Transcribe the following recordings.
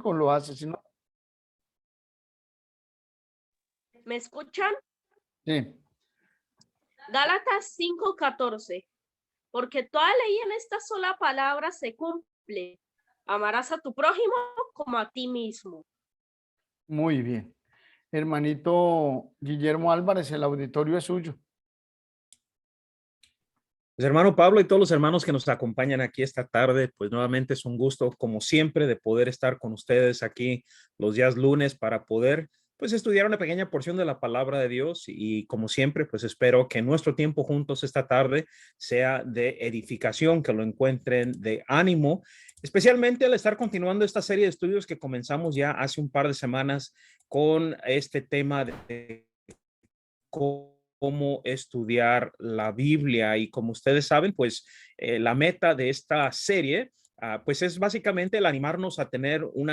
lo hace, si no. ¿Me escuchan? Sí. Gálatas 5:14. Porque toda ley en esta sola palabra se cumple. Amarás a tu prójimo como a ti mismo. Muy bien. Hermanito Guillermo Álvarez, el auditorio es suyo. Pues hermano Pablo y todos los hermanos que nos acompañan aquí esta tarde, pues nuevamente es un gusto, como siempre, de poder estar con ustedes aquí los días lunes para poder, pues, estudiar una pequeña porción de la palabra de Dios y como siempre, pues espero que nuestro tiempo juntos esta tarde sea de edificación, que lo encuentren de ánimo, especialmente al estar continuando esta serie de estudios que comenzamos ya hace un par de semanas con este tema de cómo estudiar la Biblia. Y como ustedes saben, pues la meta de esta serie, pues es básicamente el animarnos a tener un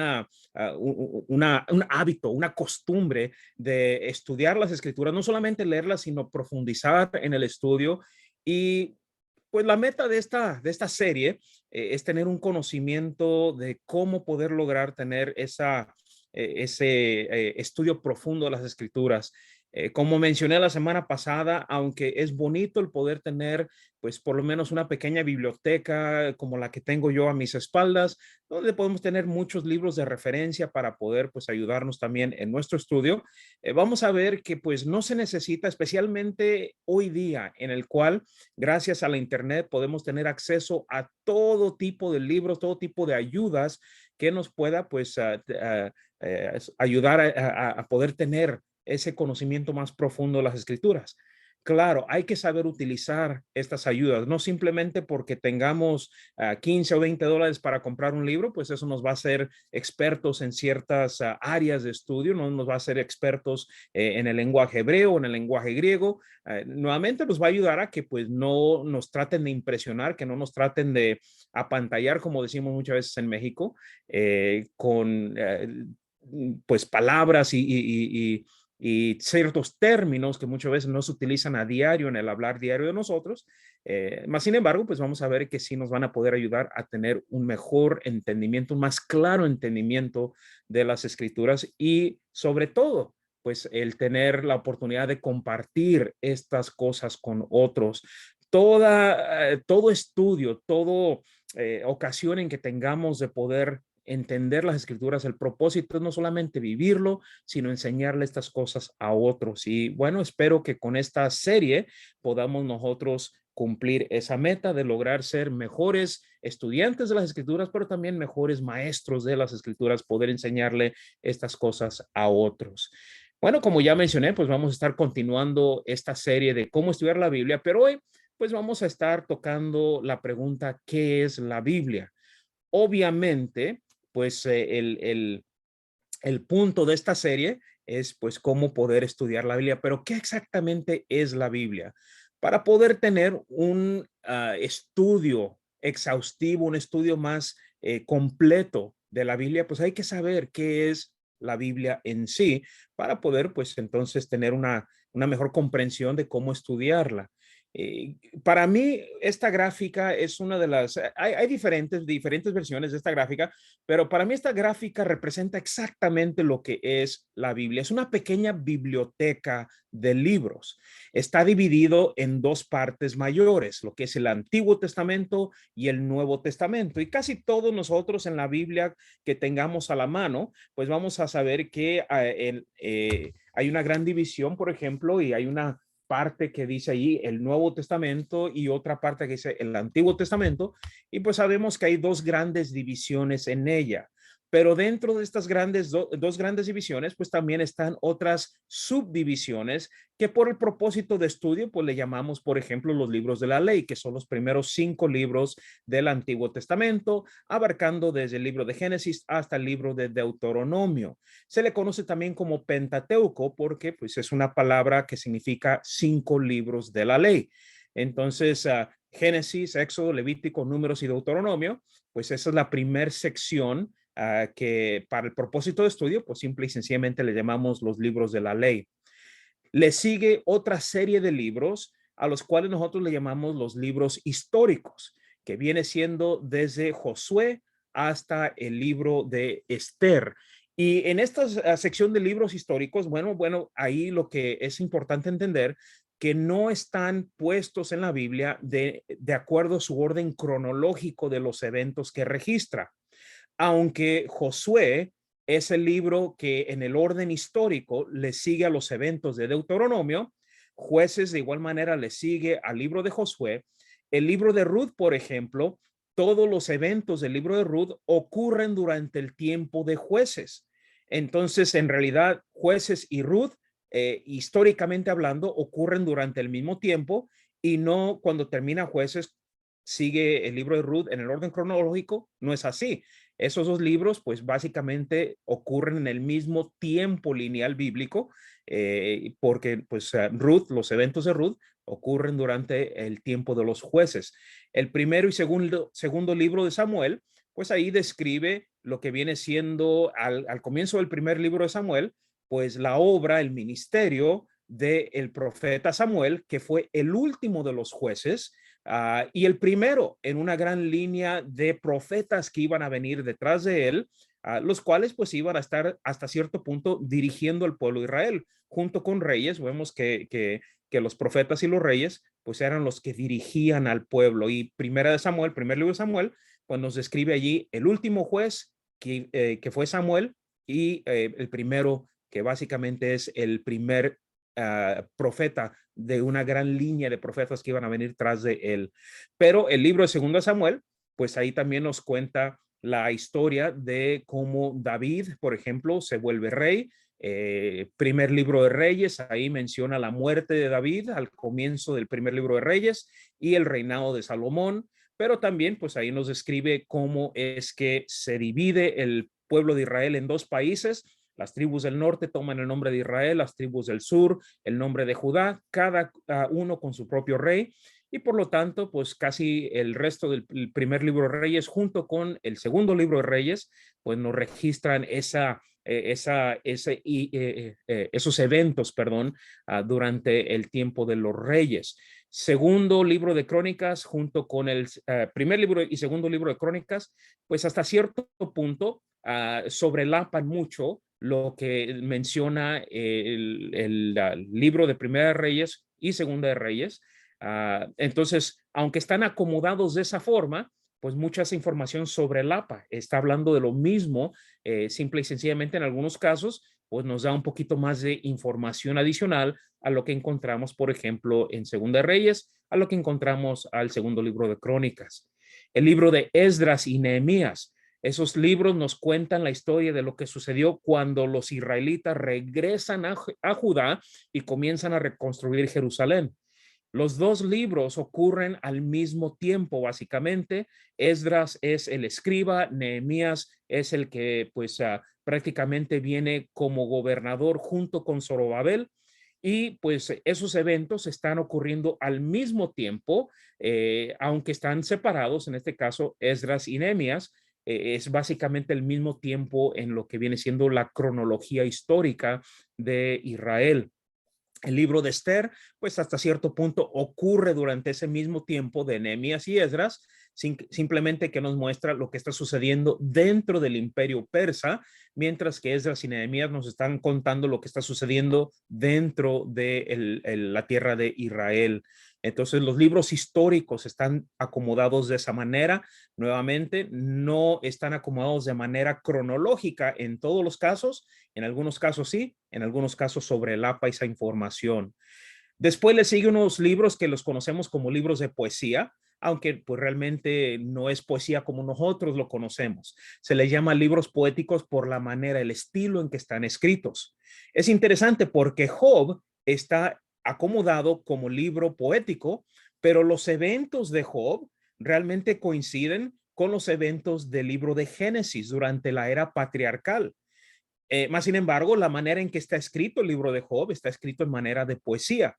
hábito, una costumbre de estudiar las escrituras, no solamente leerlas, sino profundizar en el estudio. Y pues la meta de esta serie es tener un conocimiento de cómo poder lograr tener ese estudio profundo de las escrituras. Como mencioné la semana pasada, aunque es bonito el poder tener, pues por lo menos una pequeña biblioteca como la que tengo yo a mis espaldas, donde podemos tener muchos libros de referencia para poder, pues, ayudarnos también en nuestro estudio, vamos a ver que pues no se necesita, especialmente hoy día, en el cual gracias a la internet podemos tener acceso a todo tipo de libros, todo tipo de ayudas que nos pueda, pues, ayudar a poder tener ese conocimiento más profundo de las escrituras. Claro, hay que saber utilizar estas ayudas, no simplemente porque tengamos 15 o $20 para comprar un libro, pues eso nos va a hacer expertos en ciertas áreas de estudio, no nos va a hacer expertos en el lenguaje hebreo, en el lenguaje griego. Nuevamente nos va a ayudar a que pues no nos traten de impresionar, que no nos traten de apantallar, como decimos muchas veces en México, con pues palabras y ciertos términos que muchas veces no se utilizan a diario en el hablar diario de nosotros. Más sin embargo, pues vamos a ver que sí nos van a poder ayudar a tener un mejor entendimiento, un más claro entendimiento de las escrituras y sobre todo, pues el tener la oportunidad de compartir estas cosas con otros. Todo estudio, toda ocasión en que tengamos de poder entender las escrituras, el propósito es no solamente vivirlo, sino enseñarle estas cosas a otros. Y bueno, espero que con esta serie podamos nosotros cumplir esa meta de lograr ser mejores estudiantes de las escrituras, pero también mejores maestros de las escrituras, poder enseñarle estas cosas a otros. Bueno, como ya mencioné, pues vamos a estar continuando esta serie de cómo estudiar la Biblia, pero hoy pues vamos a estar tocando la pregunta, ¿qué es la Biblia? Obviamente, pues el punto de esta serie es pues cómo poder estudiar la Biblia, pero ¿qué exactamente es la Biblia? Para poder tener un estudio exhaustivo, un estudio más completo de la Biblia, pues hay que saber qué es la Biblia en sí para poder pues entonces tener una mejor comprensión de cómo estudiarla. Eh, para mí, esta gráfica es una de las, hay diferentes versiones de esta gráfica, pero para mí esta gráfica representa exactamente lo que es la Biblia. Es una pequeña biblioteca de libros. Está dividido en dos partes mayores, lo que es el Antiguo Testamento y el Nuevo Testamento. Y casi todos nosotros en la Biblia que tengamos a la mano, pues vamos a saber que hay una gran división, por ejemplo, y hay una parte que dice allí el Nuevo Testamento y otra parte que dice el Antiguo Testamento, y pues sabemos que hay dos grandes divisiones en ella. Pero dentro de estas dos grandes divisiones, pues también están otras subdivisiones que por el propósito de estudio, pues le llamamos, por ejemplo, los libros de la ley, que son los primeros 5 libros del Antiguo Testamento, abarcando desde el libro de Génesis hasta el libro de Deuteronomio. Se le conoce también como Pentateuco porque pues es una palabra que significa 5 libros de la ley. Entonces, Génesis, Éxodo, Levítico, Números y Deuteronomio, pues esa es la primera sección que para el propósito de estudio, pues simple y sencillamente le llamamos los libros de la ley. Le sigue otra serie de libros a los cuales nosotros le llamamos los libros históricos, que viene siendo desde Josué hasta el libro de Esther. Y en esta sección de libros históricos, bueno, ahí lo que es importante entender que no están puestos en la Biblia de acuerdo a su orden cronológico de los eventos que registra. Aunque Josué es el libro que en el orden histórico le sigue a los eventos de Deuteronomio, Jueces de igual manera le sigue al libro de Josué. El libro de Ruth, por ejemplo, todos los eventos del libro de Ruth ocurren durante el tiempo de Jueces. Entonces, en realidad, Jueces y Ruth, históricamente hablando, ocurren durante el mismo tiempo y no cuando termina Jueces sigue el libro de Ruth en el orden cronológico. No es así. Esos dos libros, pues básicamente ocurren en el mismo tiempo lineal bíblico, porque pues Ruth, los eventos de Ruth ocurren durante el tiempo de los jueces. El primero y segundo libro de Samuel, pues ahí describe lo que viene siendo al comienzo del primer libro de Samuel, pues la obra, el ministerio del profeta Samuel, que fue el último de los jueces, y el primero en una gran línea de profetas que iban a venir detrás de él, los cuales pues iban a estar hasta cierto punto dirigiendo al pueblo de Israel, junto con reyes. Vemos que los profetas y los reyes pues eran los que dirigían al pueblo. Y primera de Samuel, primer libro de Samuel, pues nos describe allí el último juez que fue Samuel y el primero que básicamente es el primer profeta de una gran línea de profetas que iban a venir tras de él. Pero el libro de Segundo Samuel, pues ahí también nos cuenta la historia de cómo David, por ejemplo, se vuelve rey. Primer libro de Reyes, ahí menciona la muerte de David al comienzo del primer libro de Reyes y el reinado de Salomón, pero también pues ahí nos describe cómo es que se divide el pueblo de Israel en dos países. Las tribus del norte toman el nombre de Israel, las tribus del sur el nombre de Judá, cada uno con su propio rey, y por lo tanto, pues casi el resto del primer libro de Reyes junto con el segundo libro de Reyes, pues nos registran esos eventos, durante el tiempo de los reyes. Segundo libro de Crónicas junto con el primer libro y segundo libro de Crónicas, pues hasta cierto punto sobrelapan mucho lo que menciona el libro de Primera de Reyes y Segunda de Reyes. Entonces, aunque están acomodados de esa forma, pues mucha esa información sobrelapa, está hablando de lo mismo, simple y sencillamente en algunos casos, pues nos da un poquito más de información adicional a lo que encontramos, por ejemplo, en Segunda de Reyes, a lo que encontramos al segundo libro de Crónicas. El libro de Esdras y Nehemías. Esos libros nos cuentan la historia de lo que sucedió cuando los israelitas regresan a Judá y comienzan a reconstruir Jerusalén. Los dos libros ocurren al mismo tiempo, básicamente. Esdras es el escriba, Nehemías es el que pues prácticamente viene como gobernador junto con Zorobabel. Y pues esos eventos están ocurriendo al mismo tiempo, aunque están separados, en este caso Esdras y Nehemías, es básicamente el mismo tiempo en lo que viene siendo la cronología histórica de Israel. El libro de Esther, pues hasta cierto punto ocurre durante ese mismo tiempo de Nehemías y Esdras, simplemente que nos muestra lo que está sucediendo dentro del imperio persa, mientras que Esdras y Nehemías nos están contando lo que está sucediendo dentro de la tierra de Israel. Entonces los libros históricos están acomodados de esa manera. Nuevamente, no están acomodados de manera cronológica en todos los casos. En algunos casos sí, en algunos casos sobrelapa esa información. Después le siguen unos libros que los conocemos como libros de poesía, aunque pues realmente no es poesía como nosotros lo conocemos. Se les llama libros poéticos por la manera, el estilo en que están escritos. Es interesante porque Job está acomodado como libro poético, pero los eventos de Job realmente coinciden con los eventos del libro de Génesis durante la era patriarcal. Más sin embargo, la manera en que está escrito el libro de Job está escrito en manera de poesía.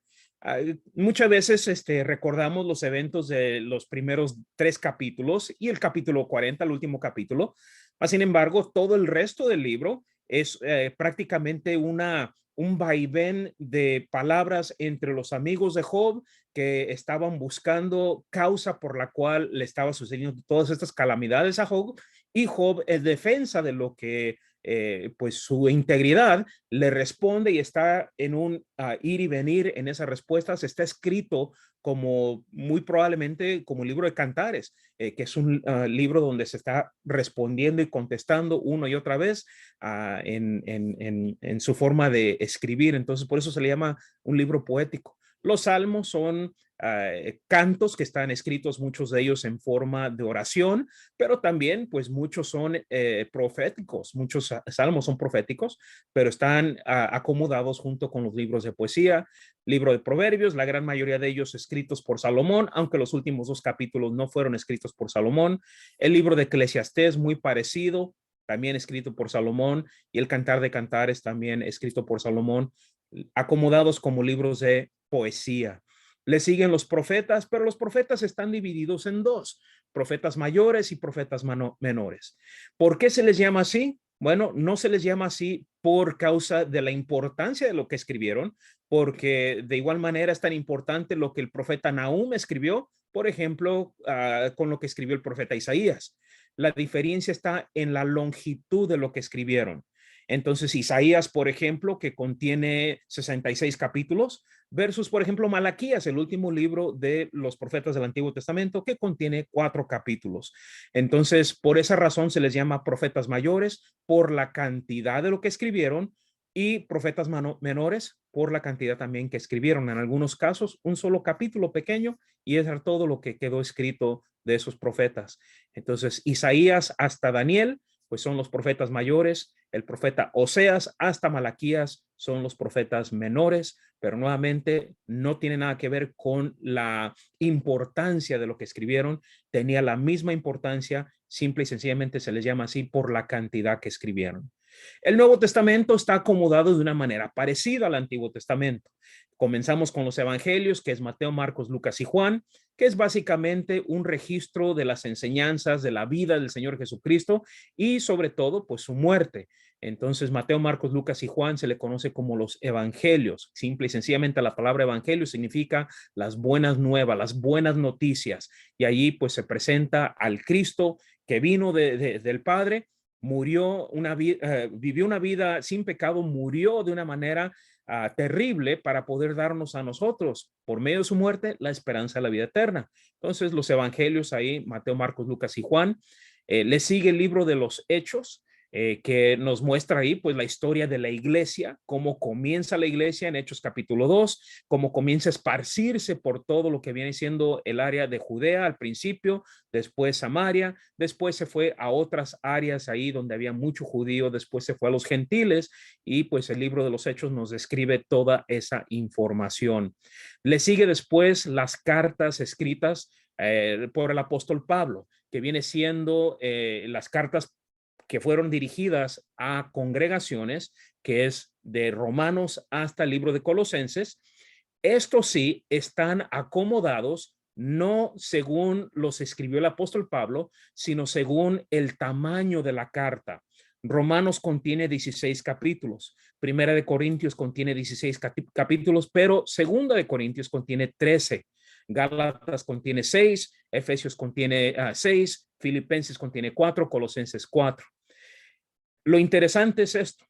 Muchas veces recordamos los eventos de los primeros 3 capítulos y el capítulo 40, el último capítulo. Más sin embargo, todo el resto del libro es prácticamente un vaivén de palabras entre los amigos de Job que estaban buscando causa por la cual le estaba sucediendo todas estas calamidades a Job y Job, en defensa de lo que pues su integridad, le responde y está en un ir y venir en esas respuestas. Está escrito como muy probablemente como un libro de cantares, que es un libro donde se está respondiendo y contestando una y otra vez en su forma de escribir. Entonces, por eso se le llama un libro poético. Los salmos son cantos que están escritos, muchos de ellos en forma de oración, pero también pues muchos son proféticos, muchos salmos son proféticos, pero están acomodados junto con los libros de poesía, libro de Proverbios, la gran mayoría de ellos escritos por Salomón, aunque los últimos 2 capítulos no fueron escritos por Salomón. El libro de Eclesiastés, muy parecido, también escrito por Salomón, y el Cantar de Cantares, también escrito por Salomón, acomodados como libros de poesía. Le siguen los profetas, pero los profetas están divididos en 2, profetas mayores y profetas menores. ¿Por qué se les llama así? Bueno, no se les llama así por causa de la importancia de lo que escribieron, porque de igual manera es tan importante lo que el profeta Nahum escribió, por ejemplo, con lo que escribió el profeta Isaías. La diferencia está en la longitud de lo que escribieron. Entonces, Isaías, por ejemplo, que contiene 66 capítulos, versus, por ejemplo, Malaquías, el último libro de los profetas del Antiguo Testamento, que contiene 4 capítulos. Entonces, por esa razón se les llama profetas mayores, por la cantidad de lo que escribieron, y profetas menores por la cantidad también que escribieron. En algunos casos, un solo capítulo pequeño, y es todo lo que quedó escrito de esos profetas. Entonces, Isaías hasta Daniel, pues son los profetas mayores. El profeta Oseas hasta Malaquías son los profetas menores, pero nuevamente no tiene nada que ver con la importancia de lo que escribieron. Tenía la misma importancia, simple y sencillamente se les llama así por la cantidad que escribieron. El Nuevo Testamento está acomodado de una manera parecida al Antiguo Testamento. Comenzamos con los evangelios, que es Mateo, Marcos, Lucas y Juan, que es básicamente un registro de las enseñanzas de la vida del Señor Jesucristo y sobre todo pues su muerte. Entonces Mateo, Marcos, Lucas y Juan se le conoce como los evangelios. Simple y sencillamente la palabra evangelio significa las buenas nuevas, las buenas noticias, y allí pues se presenta al Cristo que vino del Padre, murió vivió una vida sin pecado, murió de una manera terrible para poder darnos a nosotros, por medio de su muerte, la esperanza de la vida eterna. Entonces, los evangelios ahí, Mateo, Marcos, Lucas y Juan. Le sigue el libro de los Hechos, que nos muestra ahí pues la historia de la iglesia, cómo comienza la iglesia en Hechos capítulo 2, cómo comienza a esparcirse por todo lo que viene siendo el área de Judea al principio, después Samaria, después se fue a otras áreas ahí donde había mucho judío, después se fue a los gentiles, y pues el libro de los Hechos nos describe toda esa información. Le sigue después las cartas escritas por el apóstol Pablo, que viene siendo las cartas que fueron dirigidas a congregaciones, que es de Romanos hasta el libro de Colosenses. Estos sí están acomodados no según los escribió el apóstol Pablo, sino según el tamaño de la carta. Romanos contiene 16 capítulos, Primera de Corintios contiene 16 capítulos, pero Segunda de Corintios contiene 13. Gálatas contiene 6, Efesios contiene 6, Filipenses contiene 4, Colosenses 4. Lo interesante es esto,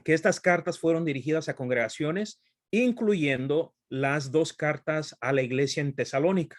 que estas cartas fueron dirigidas a congregaciones, incluyendo las 2 cartas a la iglesia en Tesalónica.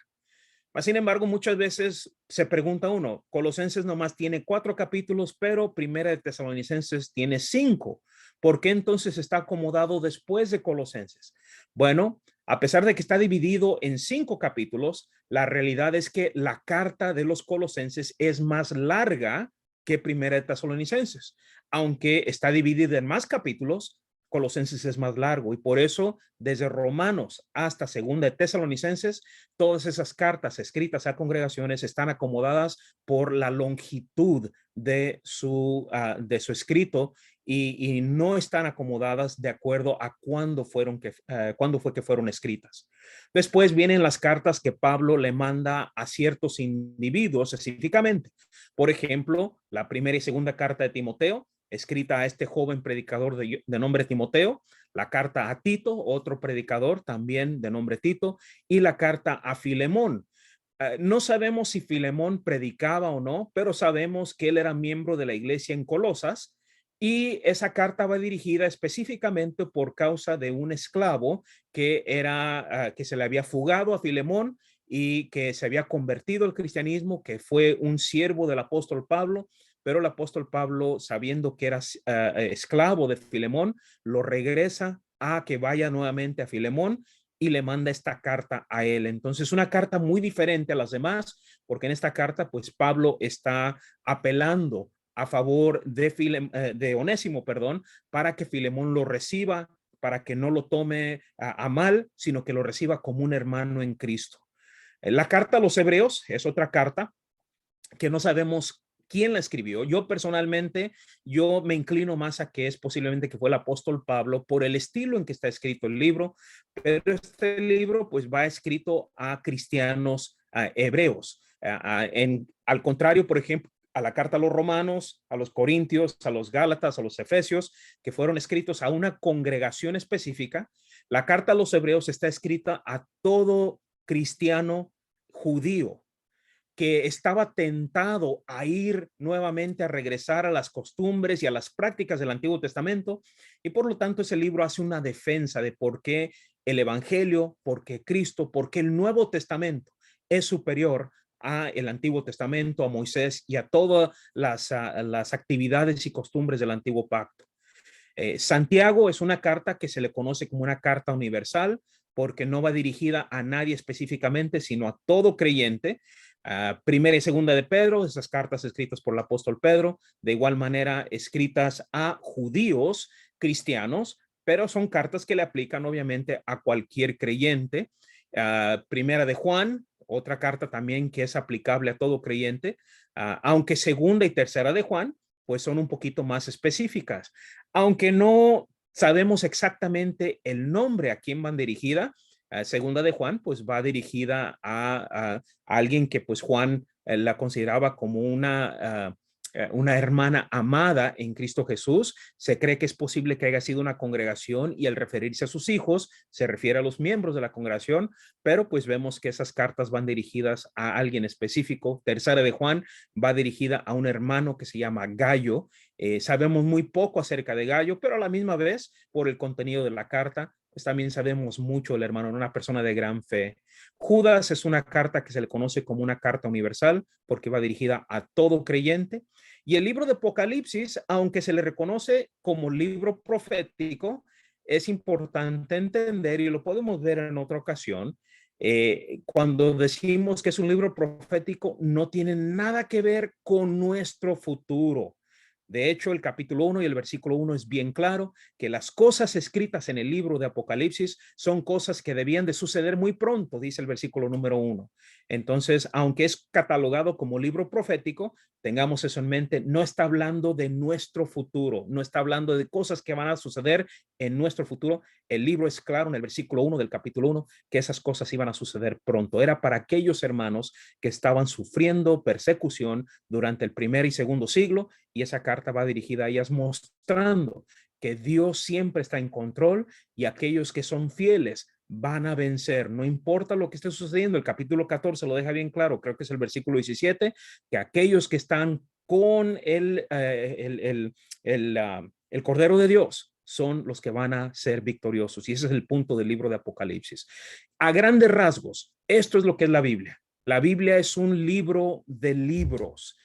Sin embargo, muchas veces se pregunta uno, Colosenses nomás tiene 4 capítulos, pero Primera de Tesalonicenses tiene 5. ¿Por qué entonces está acomodado después de Colosenses? Bueno, a pesar de que está dividido en 5 capítulos, la realidad es que la carta de los Colosenses es más larga que Primera de Tesalonicenses. Aunque está dividida en más capítulos, Colosenses es más largo, y por eso desde Romanos hasta Segunda de Tesalonicenses, todas esas cartas escritas a congregaciones están acomodadas por la longitud de su escrito, y no están acomodadas de acuerdo a cuándo fue que fueron escritas. Después vienen las cartas que Pablo le manda a ciertos individuos específicamente. Por ejemplo, la primera y segunda carta de Timoteo, escrita a este joven predicador de nombre Timoteo, la carta a Tito, otro predicador también de nombre Tito, y la carta a Filemón. No sabemos si Filemón predicaba o no, pero sabemos que él era miembro de la iglesia en Colosas y esa carta va dirigida específicamente por causa de un esclavo que se le había fugado a Filemón y que se había convertido al cristianismo, que fue un siervo del apóstol Pablo, pero el apóstol Pablo, sabiendo que era esclavo de Filemón, lo regresa a que vaya nuevamente a Filemón y le manda esta carta a él. Entonces, una carta muy diferente a las demás, porque en esta carta, pues Pablo está apelando a favor de Onésimo, perdón, para que Filemón lo reciba, para que no lo tome a mal, sino que lo reciba como un hermano en Cristo. La carta a los Hebreos es otra carta que no sabemos quién la escribió. Yo personalmente, yo me inclino más a que es posiblemente que fue el apóstol Pablo por el estilo en que está escrito el libro, pero este libro pues va escrito a cristianos hebreos. Al contrario, por ejemplo, a la carta a los romanos, a los corintios, a los gálatas, a los efesios, que fueron escritos a una congregación específica, la carta a los hebreos está escrita a todo cristiano judío que estaba tentado a ir nuevamente a regresar a las costumbres y a las prácticas del Antiguo Testamento. Y por lo tanto ese libro hace una defensa de por qué el Evangelio, por qué Cristo, por qué el Nuevo Testamento es superior a el Antiguo Testamento, a Moisés y a todas las actividades y costumbres del Antiguo Pacto. Santiago es una carta que se le conoce como una carta universal porque no va dirigida a nadie específicamente, sino a todo creyente. Primera y segunda de Pedro, esas cartas escritas por el apóstol Pedro, de igual manera escritas a judíos cristianos, pero son cartas que le aplican obviamente a cualquier creyente. Primera de Juan, otra carta también que es aplicable a todo creyente, aunque segunda y tercera de Juan, pues son un poquito más específicas. Aunque no sabemos exactamente el nombre a quién van dirigida, segunda de Juan, pues va dirigida a alguien que pues Juan la consideraba como una hermana amada en Cristo Jesús. Se cree que es posible que haya sido una congregación y al referirse a sus hijos se refiere a los miembros de la congregación, pero pues vemos que esas cartas van dirigidas a alguien específico. Tercera de Juan va dirigida a un hermano que se llama Gayo. Sabemos muy poco acerca de Gayo, pero a la misma vez, por el contenido de la carta, pues también sabemos mucho del hermano, una persona de gran fe. Judas es una carta que se le conoce como una carta universal porque va dirigida a todo creyente. Y el libro de Apocalipsis, aunque se le reconoce como libro profético, es importante entender, y lo podemos ver en otra ocasión, cuando decimos que es un libro profético, no tiene nada que ver con nuestro futuro. De hecho, el capítulo 1 y el versículo 1 es bien claro que las cosas escritas en el libro de Apocalipsis son cosas que debían de suceder muy pronto, dice el versículo número 1. Entonces, aunque es catalogado como libro profético, tengamos eso en mente, no está hablando de nuestro futuro, no está hablando de cosas que van a suceder en nuestro futuro. El libro es claro en el versículo 1 del capítulo 1 que esas cosas iban a suceder pronto. Era para aquellos hermanos que estaban sufriendo persecución durante el primer y segundo siglo, y esa carta va dirigida a ellas mostrando que Dios siempre está en control y aquellos que son fieles van a vencer, no importa lo que esté sucediendo. El capítulo 14 lo deja bien claro, creo que es el versículo 17, que aquellos que están con el Cordero de Dios son los que van a ser victoriosos. Y ese es el punto del libro de Apocalipsis. A grandes rasgos, esto es lo que es la Biblia. La Biblia es un libro de libros.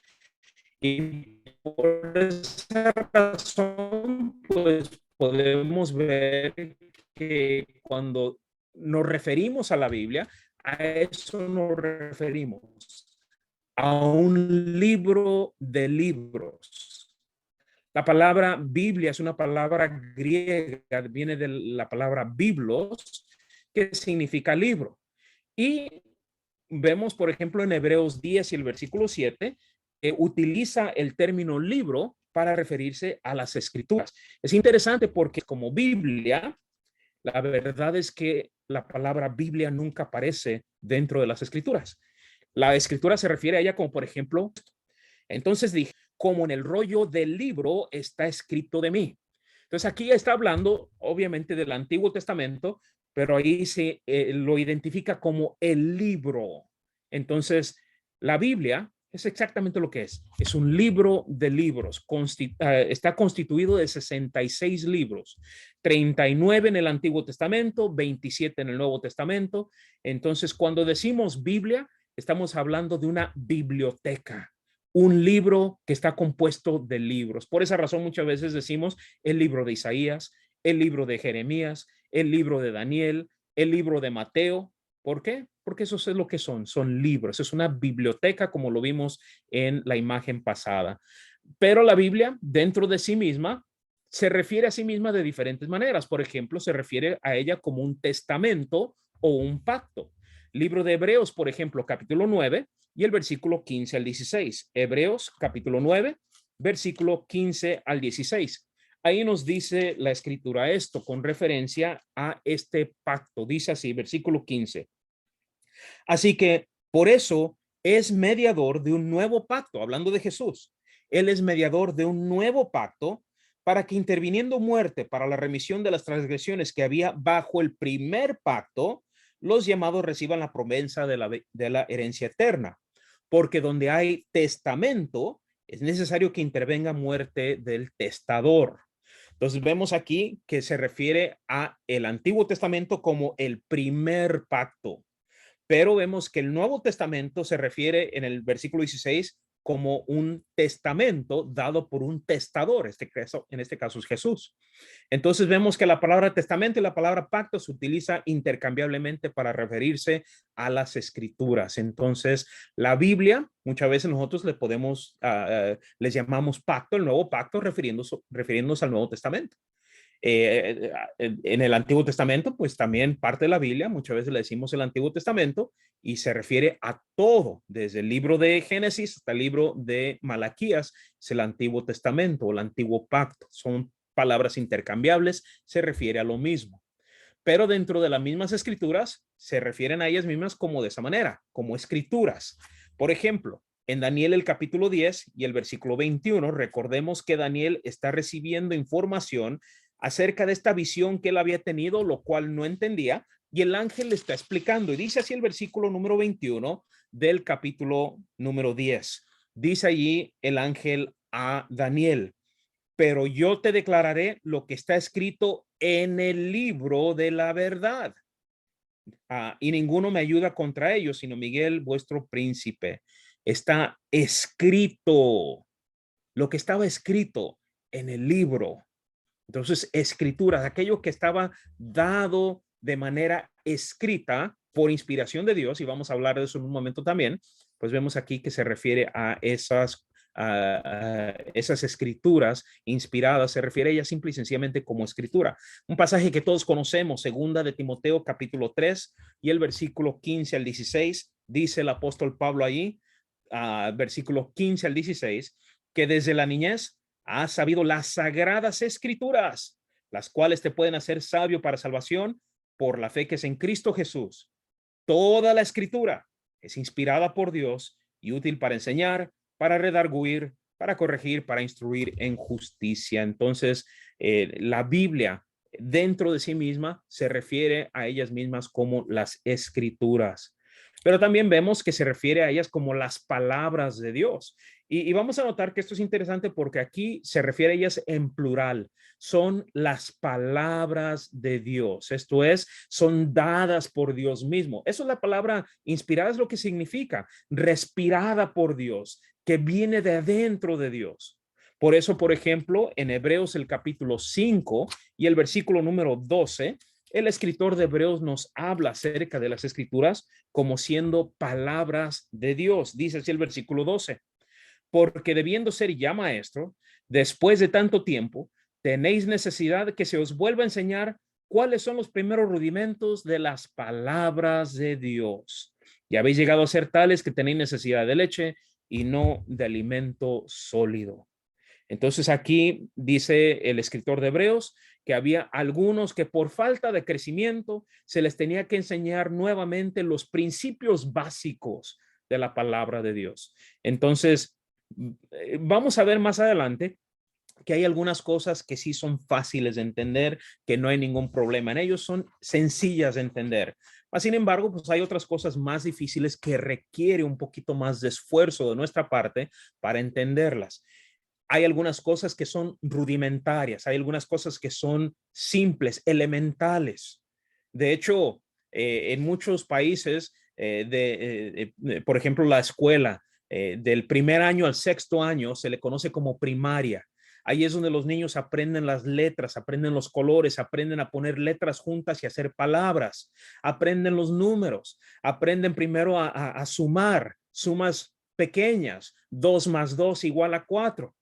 Y por esa razón, pues podemos ver que cuando nos referimos a la Biblia, a eso nos referimos, a un libro de libros. La palabra Biblia es una palabra griega, viene de la palabra biblos, que significa libro. Y vemos, por ejemplo, en Hebreos 10 y el versículo 7, utiliza el término libro para referirse a las escrituras. Es interesante porque como Biblia, la verdad es que la palabra Biblia nunca aparece dentro de las escrituras. La escritura se refiere a ella como, por ejemplo, entonces dije, como en el rollo del libro está escrito de mí. Entonces aquí está hablando obviamente del Antiguo Testamento, pero ahí se lo identifica como el libro. Entonces, la Biblia es exactamente lo que es. Es un libro de libros. Está constituido de 66 libros, 39 en el Antiguo Testamento, 27 en el Nuevo Testamento. Entonces, cuando decimos Biblia, estamos hablando de una biblioteca, un libro que está compuesto de libros. Por esa razón, muchas veces decimos el libro de Isaías, el libro de Jeremías, el libro de Daniel, el libro de Mateo. ¿Por qué? Porque eso es lo que son libros. Es una biblioteca, como lo vimos en la imagen pasada. Pero la Biblia, dentro de sí misma, se refiere a sí misma de diferentes maneras. Por ejemplo, se refiere a ella como un testamento o un pacto. Libro de Hebreos, por ejemplo, capítulo 9 y el versículo 15 al 16. Hebreos, capítulo 9, versículo 15 al 16. Ahí nos dice la escritura esto con referencia a este pacto. Dice así, versículo 15. Así que por eso es mediador de un nuevo pacto, hablando de Jesús. Él es mediador de un nuevo pacto para que interviniendo muerte para la remisión de las transgresiones que había bajo el primer pacto, los llamados reciban la promesa de la herencia eterna. Porque donde hay testamento, es necesario que intervenga muerte del testador. Entonces vemos aquí que se refiere a el Antiguo Testamento como el primer pacto, pero vemos que el Nuevo Testamento se refiere en el versículo 16 como un testamento dado por un testador, en este caso es Jesús. Entonces vemos que la palabra testamento y la palabra pacto se utiliza intercambiablemente para referirse a las escrituras. Entonces la Biblia, muchas veces nosotros les llamamos pacto, el nuevo pacto, refiriéndonos al Nuevo Testamento. En el Antiguo Testamento, pues también parte de la Biblia, muchas veces le decimos el Antiguo Testamento y se refiere a todo, desde el libro de Génesis hasta el libro de Malaquías, es el Antiguo Testamento o el Antiguo Pacto. Son palabras intercambiables, se refiere a lo mismo. Pero dentro de las mismas escrituras, se refieren a ellas mismas como de esa manera, como escrituras. Por ejemplo, en Daniel el capítulo 10 y el versículo 21, recordemos que Daniel está recibiendo información acerca de esta visión que él había tenido, lo cual no entendía, y el ángel le está explicando, y dice así el versículo número 21 del capítulo número 10. Dice allí el ángel a Daniel, pero yo te declararé lo que está escrito en el libro de la verdad. Y ninguno me ayuda contra ellos, sino Miguel, vuestro príncipe. Está escrito, lo que estaba escrito en el libro. Entonces, escrituras, aquello que estaba dado de manera escrita por inspiración de Dios, y vamos a hablar de eso en un momento también, pues vemos aquí que se refiere a esas escrituras inspiradas, se refiere a ellas simple y sencillamente como escritura. Un pasaje que todos conocemos, segunda de Timoteo capítulo 3 y el versículo 15 al 16, dice el apóstol Pablo allí, versículo 15 al 16, que desde la niñez has sabido las sagradas escrituras, las cuales te pueden hacer sabio para salvación por la fe que es en Cristo Jesús. Toda la escritura es inspirada por Dios y útil para enseñar, para redarguir, para corregir, para instruir en justicia. Entonces, la Biblia dentro de sí misma se refiere a ellas mismas como las escrituras. Pero también vemos que se refiere a ellas como las palabras de Dios. Y vamos a notar que esto es interesante porque aquí se refiere a ellas en plural. Son las palabras de Dios. Esto es, son dadas por Dios mismo. Eso es la palabra inspirada, es lo que significa, respirada por Dios, que viene de adentro de Dios. Por eso, por ejemplo, en Hebreos el capítulo 5 y el versículo número 12, el escritor de Hebreos nos habla acerca de las escrituras como siendo palabras de Dios. Dice así el versículo 12. Porque debiendo ser ya maestro, después de tanto tiempo, tenéis necesidad que se os vuelva a enseñar cuáles son los primeros rudimentos de las palabras de Dios. Y habéis llegado a ser tales que tenéis necesidad de leche y no de alimento sólido. Entonces aquí dice el escritor de Hebreos que había algunos que por falta de crecimiento se les tenía que enseñar nuevamente los principios básicos de la palabra de Dios. Entonces, vamos a ver más adelante que hay algunas cosas que sí son fáciles de entender, que no hay ningún problema en ellos, son sencillas de entender. Sin embargo, pues hay otras cosas más difíciles que requiere un poquito más de esfuerzo de nuestra parte para entenderlas. Hay algunas cosas que son rudimentarias, hay algunas cosas que son simples, elementales. De hecho, en muchos países, por ejemplo, la escuela, del primer año al sexto año se le conoce como primaria. Ahí es donde los niños aprenden las letras, aprenden los colores, aprenden a poner letras juntas y hacer palabras, aprenden los números, aprenden primero a sumar, sumas pequeñas, 2 más 2 igual a 4.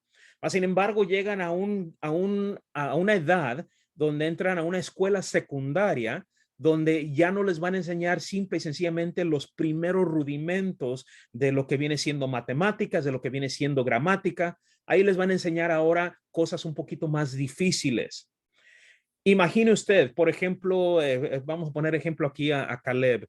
Sin embargo, llegan a una edad donde entran a una escuela secundaria donde ya no les van a enseñar simple y sencillamente los primeros rudimentos de lo que viene siendo matemáticas, de lo que viene siendo gramática. Ahí les van a enseñar ahora cosas un poquito más difíciles. Imagine usted, por ejemplo, vamos a poner ejemplo aquí a Caleb.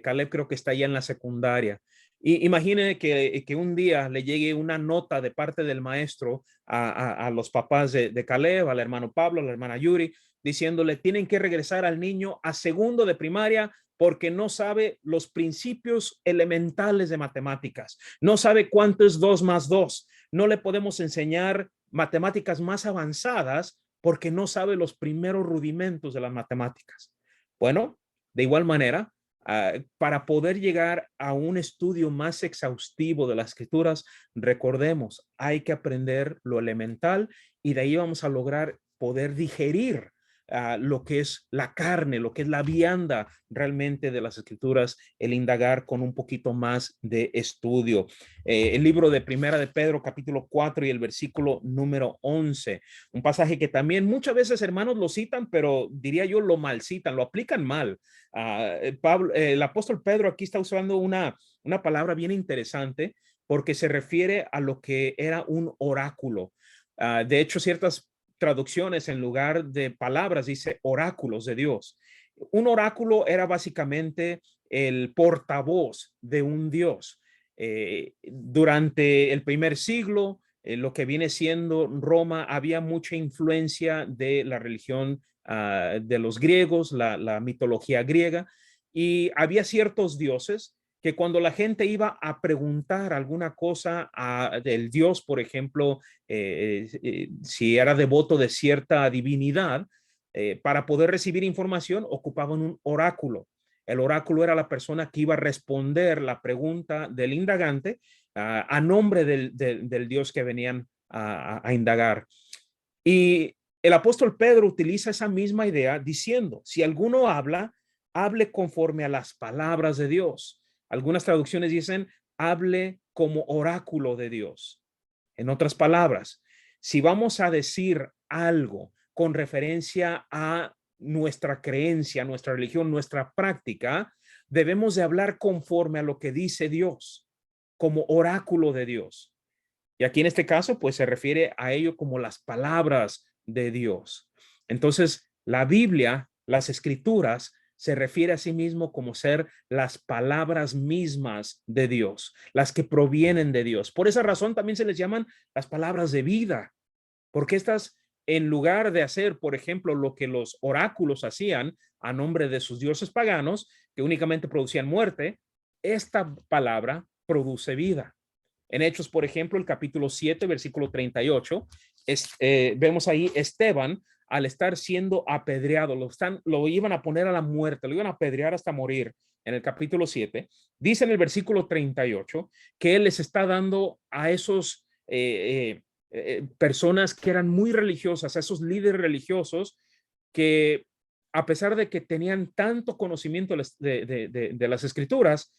Caleb creo que está ya en la secundaria. Y imagine que un día le llegue una nota de parte del maestro a los papás de Caleb, al hermano Pablo, a la hermana Yuri, diciéndole, tienen que regresar al niño a segundo de primaria porque no sabe los principios elementales de matemáticas. No sabe cuánto es 2 más 2. No le podemos enseñar matemáticas más avanzadas porque no sabe los primeros rudimentos de las matemáticas. Bueno, de igual manera, para poder llegar a un estudio más exhaustivo de las escrituras, recordemos, hay que aprender lo elemental y de ahí vamos a lograr poder digerir lo que es la carne, lo que es la vianda realmente de las escrituras, el indagar con un poquito más de estudio. El libro de Primera de Pedro, capítulo 4 y el versículo número 11, un pasaje que también muchas veces hermanos lo citan, pero diría yo lo mal citan, lo aplican mal. El apóstol Pedro aquí está usando una palabra bien interesante porque se refiere a lo que era un oráculo. De hecho, ciertas traducciones en lugar de palabras dice oráculos de Dios. Un oráculo era básicamente el portavoz de un Dios. Durante el primer siglo, lo que viene siendo Roma, había mucha influencia de la religión de los griegos, la mitología griega, y había ciertos dioses que cuando la gente iba a preguntar alguna cosa del Dios, por ejemplo, si era devoto de cierta divinidad, para poder recibir información ocupaban un oráculo. El oráculo era la persona que iba a responder la pregunta del indagante a nombre del Dios que venían a indagar. Y el apóstol Pedro utiliza esa misma idea diciendo, si alguno habla, hable conforme a las palabras de Dios. Algunas traducciones dicen, hable como oráculo de Dios. En otras palabras, si vamos a decir algo con referencia a nuestra creencia, nuestra religión, nuestra práctica, debemos de hablar conforme a lo que dice Dios, como oráculo de Dios. Y aquí en este caso, pues se refiere a ello como las palabras de Dios. Entonces, la Biblia, las escrituras, se refiere a sí mismo como ser las palabras mismas de Dios, las que provienen de Dios. Por esa razón también se les llaman las palabras de vida, porque estas, en lugar de hacer, por ejemplo, lo que los oráculos hacían a nombre de sus dioses paganos, que únicamente producían muerte, esta palabra produce vida. En Hechos, por ejemplo, el capítulo 7, versículo 38, vemos ahí Esteban, al estar siendo apedreado, lo iban a poner a la muerte, lo iban a apedrear hasta morir. En el capítulo 7, dice en el versículo 38 que él les está dando a esos personas que eran muy religiosas, a esos líderes religiosos que a pesar de que tenían tanto conocimiento de las escrituras,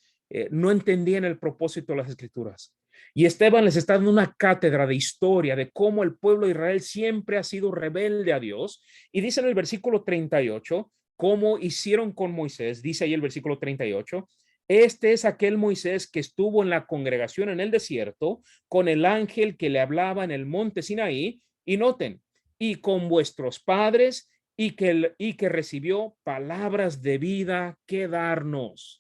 no entendían el propósito de las escrituras. Y Esteban les está dando una cátedra de historia de cómo el pueblo de Israel siempre ha sido rebelde a Dios. Y dice en el versículo 38, cómo hicieron con Moisés, dice ahí el versículo 38, este es aquel Moisés que estuvo en la congregación en el desierto con el ángel que le hablaba en el monte Sinaí. Y noten, y con vuestros padres y que recibió palabras de vida que darnos.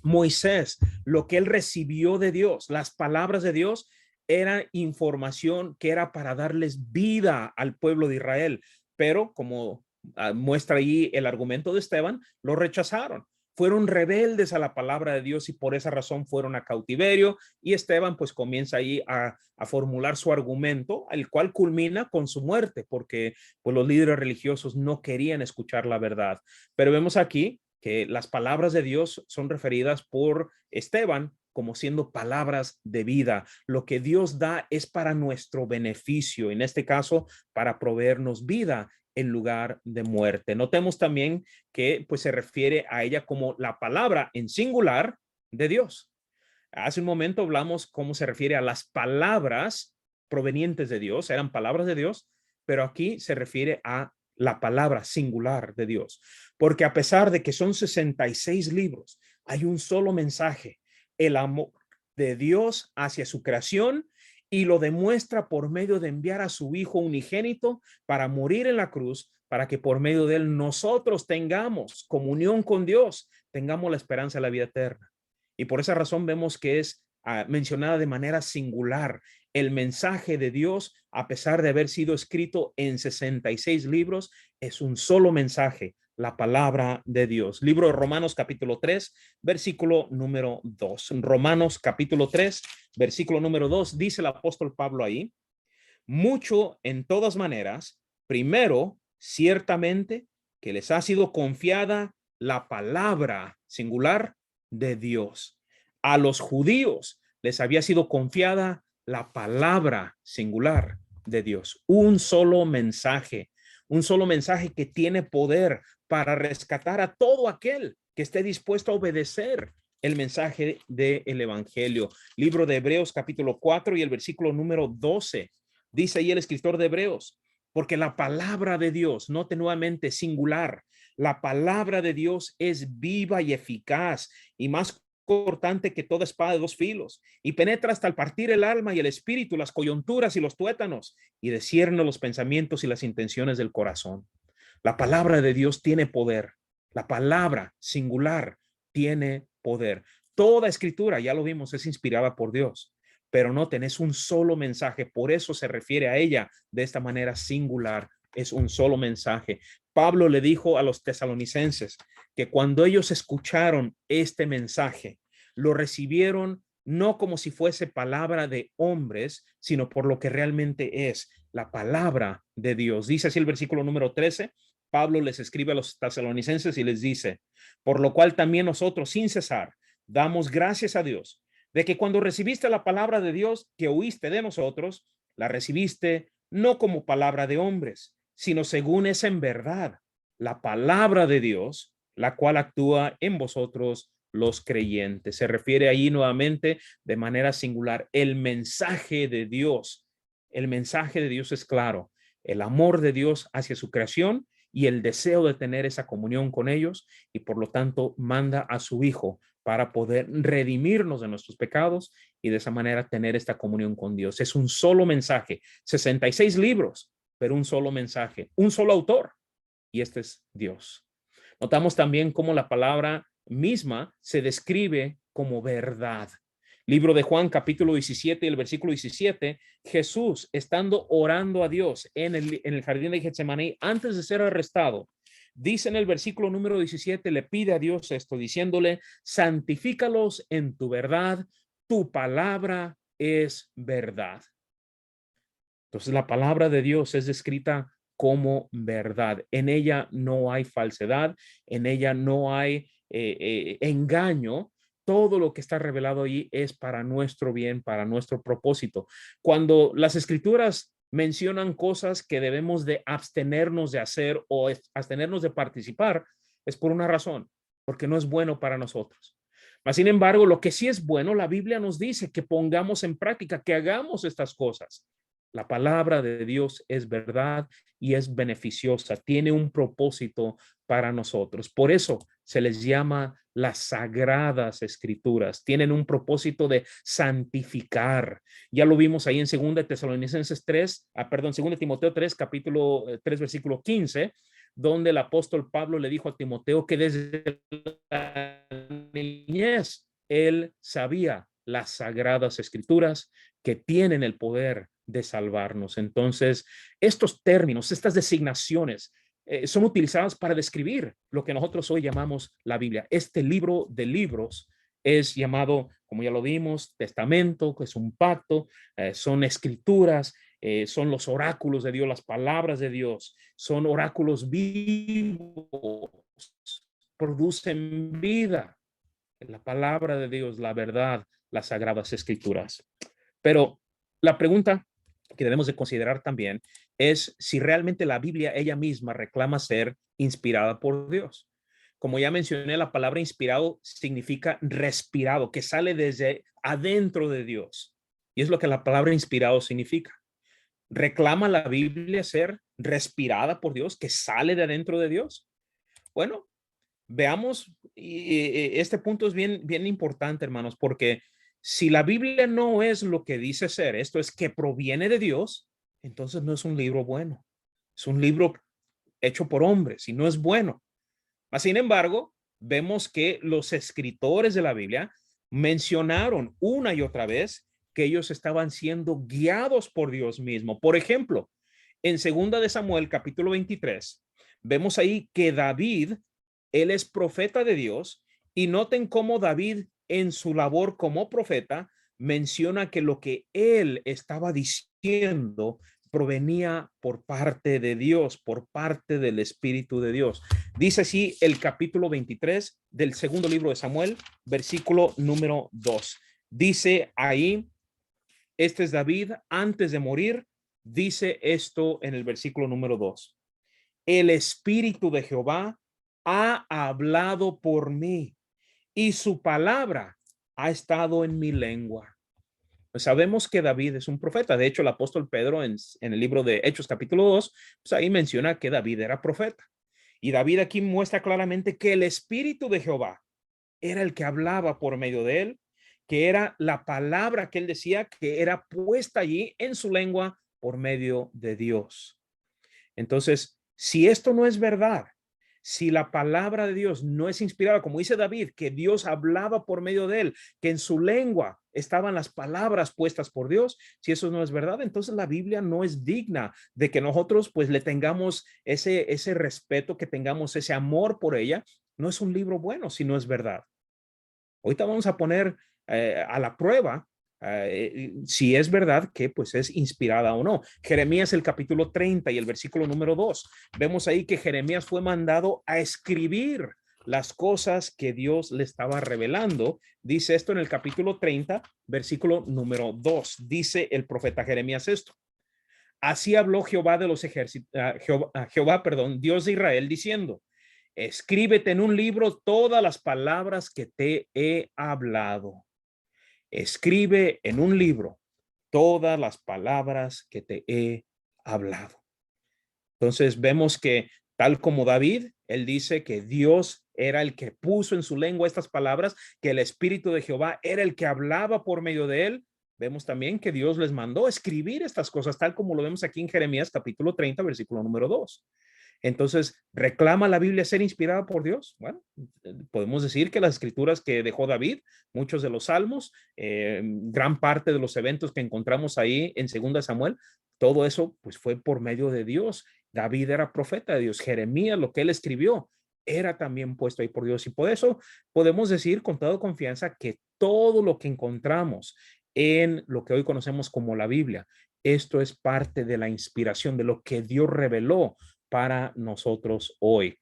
Moisés, lo que él recibió de Dios, las palabras de Dios, era información que era para darles vida al pueblo de Israel. Pero como muestra ahí el argumento de Esteban, lo rechazaron. Fueron rebeldes a la palabra de Dios y por esa razón fueron a cautiverio, y Esteban pues comienza ahí a formular su argumento, el cual culmina con su muerte, porque pues los líderes religiosos no querían escuchar la verdad. Pero vemos aquí que las palabras de Dios son referidas por Esteban como siendo palabras de vida. Lo que Dios da es para nuestro beneficio, en este caso para proveernos vida en lugar de muerte. Notemos también que pues se refiere a ella como la palabra en singular de Dios. Hace un momento hablamos cómo se refiere a las palabras provenientes de Dios, eran palabras de Dios, pero aquí se refiere a la palabra singular de Dios, porque a pesar de que son 66 libros, hay un solo mensaje, el amor de Dios hacia su creación, y lo demuestra por medio de enviar a su Hijo unigénito para morir en la cruz, para que por medio de él nosotros tengamos comunión con Dios, tengamos la esperanza de la vida eterna. Y por esa razón vemos que es mencionada de manera singular. El mensaje de Dios, a pesar de haber sido escrito en 66 libros, es un solo mensaje, la palabra de Dios. Libro de Romanos capítulo 3, versículo número 2. Romanos capítulo 3, versículo número 2, dice el apóstol Pablo ahí: mucho en todas maneras, primero, ciertamente que les ha sido confiada la palabra singular de Dios. A los judíos les había sido confiada la palabra singular de Dios. Un solo mensaje que tiene poder para rescatar a todo aquel que esté dispuesto a obedecer el mensaje del evangelio. Libro de Hebreos capítulo 4 y el versículo número 12. Dice ahí el escritor de Hebreos: porque la palabra de Dios, note nuevamente singular, la palabra de Dios es viva y eficaz y más cortante que toda espada de dos filos, y penetra hasta el partir el alma y el espíritu, las coyunturas y los tuétanos, y discierne los pensamientos y las intenciones del corazón. La palabra de Dios tiene poder. La palabra singular tiene poder. Toda escritura, ya lo vimos, es inspirada por Dios, pero no tenés un solo mensaje. Por eso se refiere a ella de esta manera singular. Es un solo mensaje. Pablo le dijo a los tesalonicenses que cuando ellos escucharon este mensaje, lo recibieron no como si fuese palabra de hombres, sino por lo que realmente es la palabra de Dios. Dice así el versículo número 13. Pablo les escribe a los tesalonicenses y les dice: por lo cual también nosotros sin cesar damos gracias a Dios de que cuando recibiste la palabra de Dios que oíste de nosotros, la recibiste no como palabra de hombres, sino según es en verdad la palabra de Dios, la cual actúa en vosotros los creyentes. Se refiere ahí nuevamente de manera singular. El mensaje de Dios es claro: el amor de Dios hacia su creación y el deseo de tener esa comunión con ellos, y por lo tanto manda a su Hijo para poder redimirnos de nuestros pecados y de esa manera tener esta comunión con Dios. Es un solo mensaje, 66 libros, pero un solo mensaje, un solo autor, y este es Dios. Notamos también cómo la palabra misma se describe como verdad. Libro de Juan, capítulo 17, el versículo 17, Jesús, estando orando a Dios en el jardín de Getsemaní, antes de ser arrestado, dice en el versículo número 17, le pide a Dios esto, diciéndole: santifícalos en tu verdad, tu palabra es verdad. Entonces la palabra de Dios es descrita como verdad. En ella no hay falsedad, en ella no hay engaño. Todo lo que está revelado ahí es para nuestro bien, para nuestro propósito. Cuando las escrituras mencionan cosas que debemos de abstenernos de hacer o abstenernos de participar, es por una razón, porque no es bueno para nosotros. Mas, sin embargo, lo que sí es bueno, la Biblia nos dice que pongamos en práctica, que hagamos estas cosas. La palabra de Dios es verdad y es beneficiosa, tiene un propósito para nosotros. Por eso se les llama las sagradas escrituras. Tienen un propósito de santificar. Ya lo vimos ahí en 2 Tesalonicenses 3, 2 Timoteo 3, capítulo 3, versículo 15, donde el apóstol Pablo le dijo a Timoteo que desde la niñez él sabía las sagradas escrituras que tienen el poder de salvarnos. Entonces, estos términos, estas designaciones, son utilizadas para describir lo que nosotros hoy llamamos la Biblia. Este libro de libros es llamado, como ya lo vimos, testamento, que es un pacto, son escrituras, son los oráculos de Dios, las palabras de Dios, son oráculos vivos, producen vida. La palabra de Dios, la verdad, las sagradas escrituras. Pero la pregunta que debemos de considerar también es si realmente la Biblia ella misma reclama ser inspirada por Dios. Como ya mencioné, la palabra inspirado significa respirado, que sale desde adentro de Dios. Y es lo que la palabra inspirado significa. ¿Reclama la Biblia ser respirada por Dios, que sale de adentro de Dios? Bueno, veamos, y este punto es bien importante, hermanos, porque si la Biblia no es lo que dice ser, esto es que proviene de Dios, entonces no es un libro bueno. Es un libro hecho por hombres y no es bueno. Sin embargo, vemos que los escritores de la Biblia mencionaron una y otra vez que ellos estaban siendo guiados por Dios mismo. Por ejemplo, en 2 de Samuel, capítulo 23, vemos ahí que David, él es profeta de Dios, y noten cómo David en su labor como profeta menciona que lo que él estaba diciendo provenía por parte de Dios, por parte del Espíritu de Dios. Dice así el capítulo 23 del segundo libro de Samuel, versículo número 2. Dice ahí, este es David antes de morir, dice esto en el versículo número 2. El Espíritu de Jehová ha hablado por mí y su palabra ha estado en mi lengua. Pues sabemos que David es un profeta. De hecho, el apóstol Pedro en el libro de Hechos capítulo 2, pues ahí menciona que David era profeta. Y David aquí muestra claramente que el Espíritu de Jehová era el que hablaba por medio de él, que era la palabra que él decía que era puesta allí en su lengua por medio de Dios. Entonces, si esto no es verdad, si la palabra de Dios no es inspirada, como dice David, que Dios hablaba por medio de él, que en su lengua estaban las palabras puestas por Dios, si eso no es verdad, entonces la Biblia no es digna de que nosotros pues le tengamos ese respeto, que tengamos ese amor por ella. No es un libro bueno si no es verdad. Ahorita vamos a poner a la prueba si es verdad que pues es inspirada o no. Jeremías el capítulo 30 y el versículo número 2. Vemos ahí que Jeremías fue mandado a escribir las cosas que Dios le estaba revelando. Dice esto en el capítulo 30, versículo número 2. Dice el profeta Jeremías esto. Así habló Jehová de los ejércitos, Jehová, Dios de Israel, diciendo: escríbete en un libro todas las palabras que te he hablado. Escribe en un libro todas las palabras que te he hablado. Entonces vemos que tal como David, él dice que Dios era el que puso en su lengua estas palabras, que el Espíritu de Jehová era el que hablaba por medio de él. Vemos también que Dios les mandó escribir estas cosas, tal como lo vemos aquí en Jeremías capítulo 30, versículo número 2. Entonces, ¿reclama la Biblia ser inspirada por Dios? Bueno, podemos decir que las escrituras que dejó David, muchos de los salmos, gran parte de los eventos que encontramos ahí en 2 Samuel, todo eso pues fue por medio de Dios. David era profeta de Dios. Jeremías, lo que él escribió, era también puesto ahí por Dios. Y por eso podemos decir con toda confianza que todo lo que encontramos en lo que hoy conocemos como la Biblia, esto es parte de la inspiración, de lo que Dios reveló para nosotros hoy.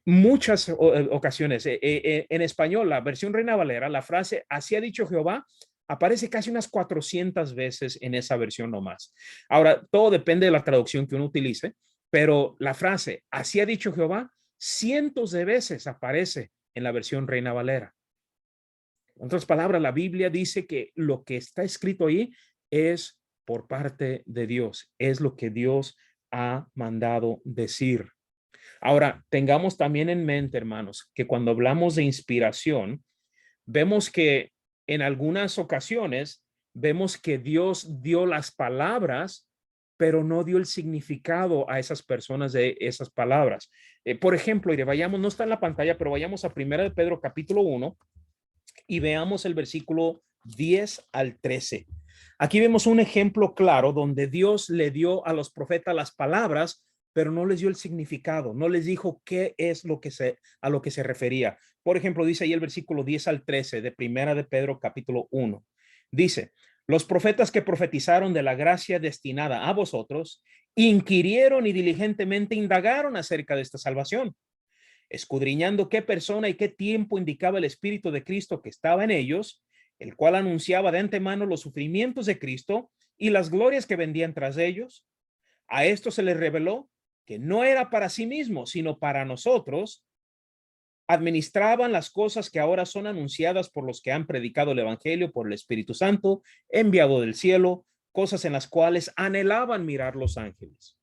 Muchas ocasiones en español, la versión Reina Valera, la frase "así ha dicho Jehová" aparece casi unas 400 veces en esa versión nomás. Ahora, todo depende de la traducción que uno utilice, pero la frase "así ha dicho Jehová" cientos de veces aparece en la versión Reina Valera. En otras palabras, la Biblia dice que lo que está escrito ahí es por parte de Dios, es lo que Dios ha mandado decir. Ahora, tengamos también en mente, hermanos, que cuando hablamos de inspiración, vemos que en algunas ocasiones vemos que Dios dio las palabras, pero no dio el significado a esas personas de esas palabras. Por ejemplo, vayamos, no está en la pantalla, pero vayamos a 1 de Pedro capítulo 1 y veamos el versículo 10 al 13. Aquí vemos un ejemplo claro donde Dios le dio a los profetas las palabras, pero no les dio el significado, no les dijo qué es a lo que se refería. Por ejemplo, dice ahí el versículo 10 al 13 de Primera de Pedro, capítulo 1. Dice, los profetas que profetizaron de la gracia destinada a vosotros, inquirieron y diligentemente indagaron acerca de esta salvación, escudriñando qué persona y qué tiempo indicaba el Espíritu de Cristo que estaba en ellos, el cual anunciaba de antemano los sufrimientos de Cristo y las glorias que vendían tras ellos. A esto se les reveló que no era para sí mismo, sino para nosotros. Administraban las cosas que ahora son anunciadas por los que han predicado el Evangelio por el Espíritu Santo, enviado del cielo, cosas en las cuales anhelaban mirar los ángeles.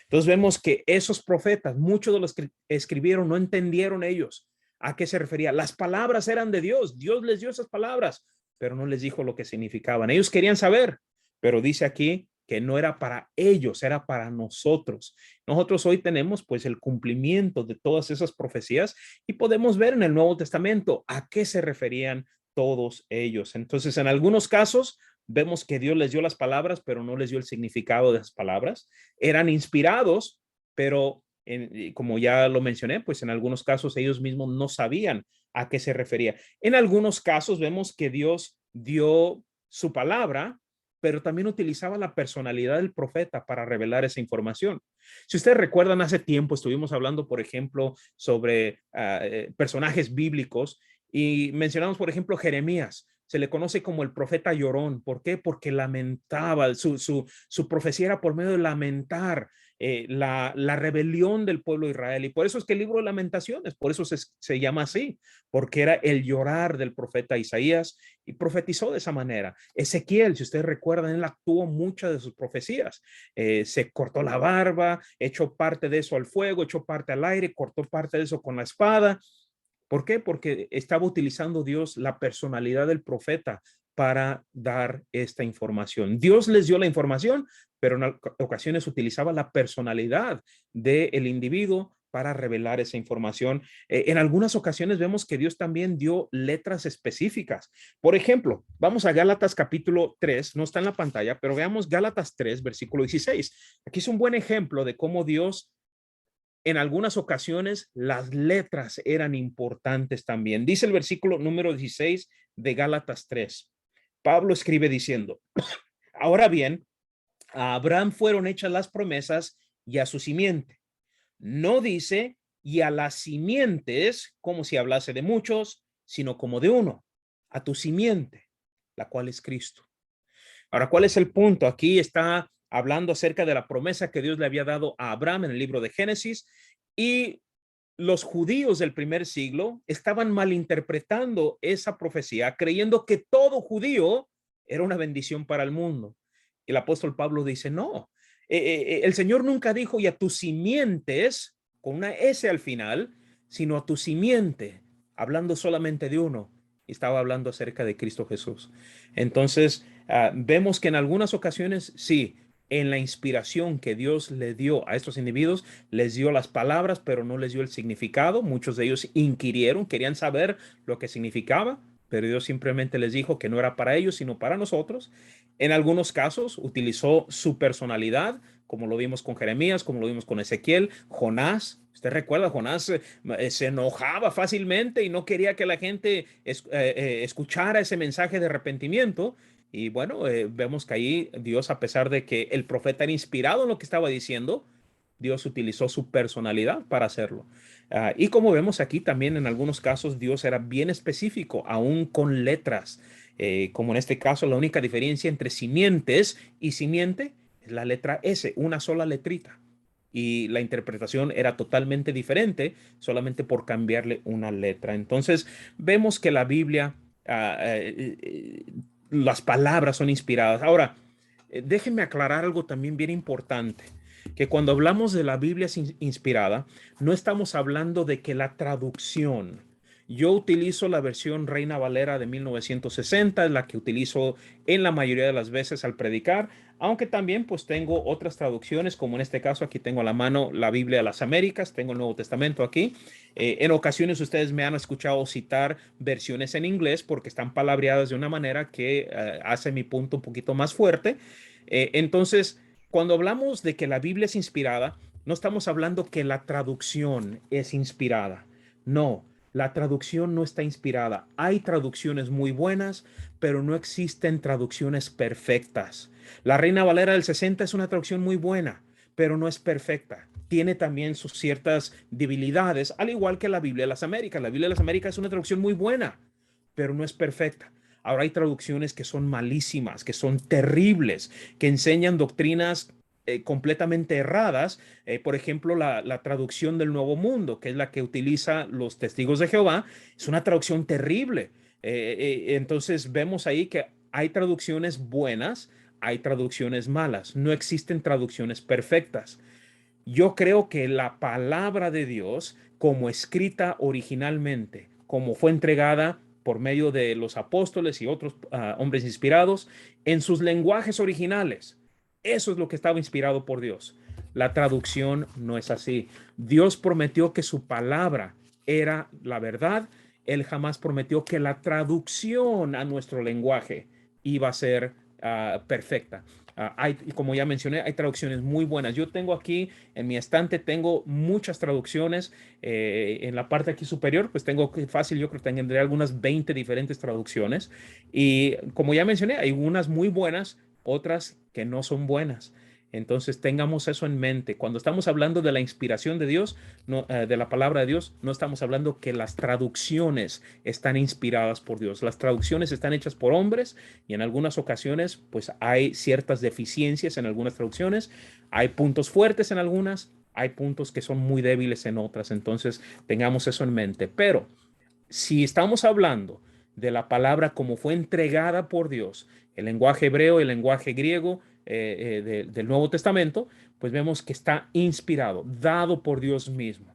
Entonces vemos que esos profetas, muchos de los que escribieron, no entendieron ellos a qué se refería. Las palabras eran de Dios, Dios les dio esas palabras, pero no les dijo lo que significaban. Ellos querían saber, pero dice aquí que no era para ellos, era para nosotros. Nosotros hoy tenemos pues el cumplimiento de todas esas profecías y podemos ver en el Nuevo Testamento a qué se referían todos ellos. Entonces, en algunos casos vemos que Dios les dio las palabras, pero no les dio el significado de las palabras. Eran inspirados, pero como ya lo mencioné, pues en algunos casos ellos mismos no sabían a qué se refería. En algunos casos vemos que Dios dio su palabra, pero también utilizaba la personalidad del profeta para revelar esa información. Si ustedes recuerdan, hace tiempo estuvimos hablando, por ejemplo, sobre personajes bíblicos y mencionamos, por ejemplo, Jeremías. Se le conoce como el profeta llorón. ¿Por qué? Porque lamentaba, su profecía era por medio de lamentar la rebelión del pueblo de Israel. Y por eso es que el libro de Lamentaciones, por eso se llama así, porque era el llorar del profeta Isaías y profetizó de esa manera. Ezequiel, si ustedes recuerdan, él actuó muchas de sus profecías. Se cortó la barba, echó parte de eso al fuego, echó parte al aire, cortó parte de eso con la espada. ¿Por qué? Porque estaba utilizando Dios la personalidad del profeta para dar esta información. Dios les dio la información, pero en ocasiones utilizaba la personalidad del individuo para revelar esa información. En algunas ocasiones vemos que Dios también dio letras específicas. Por ejemplo, vamos a Gálatas capítulo 3, no está en la pantalla, pero veamos Gálatas 3, versículo 16. Aquí es un buen ejemplo de cómo Dios en algunas ocasiones las letras eran importantes también. Dice el versículo número 16 de Gálatas 3. Pablo escribe diciendo, ahora bien, a Abraham fueron hechas las promesas y a su simiente. No dice y a las simientes como si hablase de muchos, sino como de uno, a tu simiente, la cual es Cristo. Ahora, ¿cuál es el punto? Aquí está hablando acerca de la promesa que Dios le había dado a Abraham en el libro de Génesis, y los judíos del primer siglo estaban malinterpretando esa profecía, creyendo que todo judío era una bendición para el mundo. El apóstol Pablo dice, no, el Señor nunca dijo y a tus simientes, con una S al final, sino a tu simiente, hablando solamente de uno. Estaba hablando acerca de Cristo Jesús. Entonces, vemos que en algunas ocasiones, sí, en la inspiración que Dios le dio a estos individuos, les dio las palabras, pero no les dio el significado. Muchos de ellos inquirieron, querían saber lo que significaba, pero Dios simplemente les dijo que no era para ellos, sino para nosotros. En algunos casos utilizó su personalidad, como lo vimos con Jeremías, como lo vimos con Ezequiel, Jonás. Usted recuerda, Jonás se enojaba fácilmente y no quería que la gente escuchara ese mensaje de arrepentimiento. Y bueno, vemos que ahí Dios, a pesar de que el profeta era inspirado en lo que estaba diciendo, Dios utilizó su personalidad para hacerlo. Y como vemos aquí también en algunos casos, Dios era bien específico, aún con letras. Como en este caso, la única diferencia entre simientes y simiente es la letra S, una sola letrita. Y la interpretación era totalmente diferente solamente por cambiarle una letra. Entonces, vemos que la Biblia, las palabras son inspiradas. Ahora, déjenme aclarar algo también bien importante, que cuando hablamos de la Biblia inspirada, no estamos hablando de que la traducción. Yo utilizo la versión Reina Valera de 1960, es la que utilizo en la mayoría de las veces al predicar, aunque también pues tengo otras traducciones, como en este caso aquí tengo a la mano la Biblia de las Américas, tengo el Nuevo Testamento aquí. En ocasiones ustedes me han escuchado citar versiones en inglés porque están palabreadas de una manera que hace mi punto un poquito más fuerte. Entonces, cuando hablamos de que la Biblia es inspirada, No estamos hablando que la traducción es inspirada. No, la traducción no está inspirada. Hay traducciones muy buenas, pero no existen traducciones perfectas. La Reina Valera del 60 es una traducción muy buena, pero no es perfecta. Tiene también sus ciertas debilidades, al igual que la Biblia de las Américas. La Biblia de las Américas es una traducción muy buena, pero no es perfecta. Ahora hay traducciones que son malísimas, que son terribles, que enseñan doctrinas completamente erradas. Por ejemplo, la traducción del Nuevo Mundo, que es la que utiliza los Testigos de Jehová, es una traducción terrible. Entonces vemos ahí que hay traducciones buenas, hay traducciones malas, no existen traducciones perfectas. Yo creo que la palabra de Dios, como escrita originalmente, como fue entregada por medio de los apóstoles y otros hombres inspirados, en sus lenguajes originales, eso es lo que estaba inspirado por Dios. La traducción no es así. Dios prometió que su palabra era la verdad. Él jamás prometió que la traducción a nuestro lenguaje iba a ser perfecta. Como ya mencioné, hay traducciones muy buenas. Yo tengo aquí en mi estante, tengo muchas traducciones. En la parte aquí superior, pues tengo fácil, yo creo que tendré algunas 20 diferentes traducciones. Y como ya mencioné, hay unas muy buenas, otras que no son buenas. Entonces tengamos eso en mente. Cuando estamos hablando de la inspiración de Dios, no, de la palabra de Dios, no estamos hablando que las traducciones están inspiradas por Dios. Las traducciones están hechas por hombres y en algunas ocasiones pues hay ciertas deficiencias en algunas traducciones, hay puntos fuertes en algunas, hay puntos que son muy débiles en otras. Entonces tengamos eso en mente. Pero si estamos hablando de la palabra como fue entregada por Dios, el lenguaje hebreo, el lenguaje griego del Nuevo Testamento, pues vemos que está inspirado, dado por Dios mismo.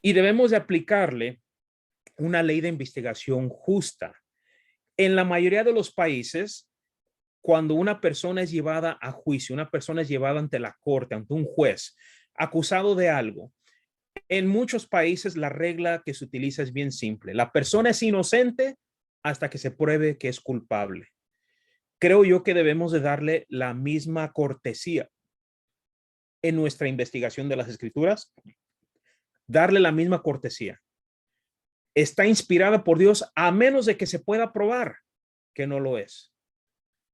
Y debemos de aplicarle una ley de investigación justa. En la mayoría de los países, cuando una persona es llevada a juicio, una persona es llevada ante la corte, ante un juez, acusado de algo, en muchos países la regla que se utiliza es bien simple. La persona es inocente hasta que se pruebe que es culpable. Creo yo que debemos de darle la misma cortesía en nuestra investigación de las escrituras, darle la misma cortesía. Está inspirada por Dios a menos de que se pueda probar que no lo es.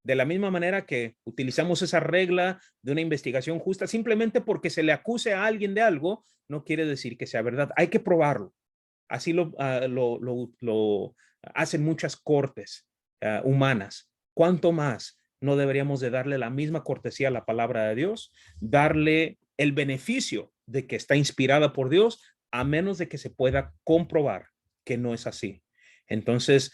De la misma manera que utilizamos esa regla de una investigación justa, simplemente porque se le acuse a alguien de algo, no quiere decir que sea verdad. Hay que probarlo. Así lo hacen muchas cortes humanas. ¿Cuánto más no deberíamos de darle la misma cortesía a la palabra de Dios? Darle el beneficio de que está inspirada por Dios, a menos de que se pueda comprobar que no es así. Entonces,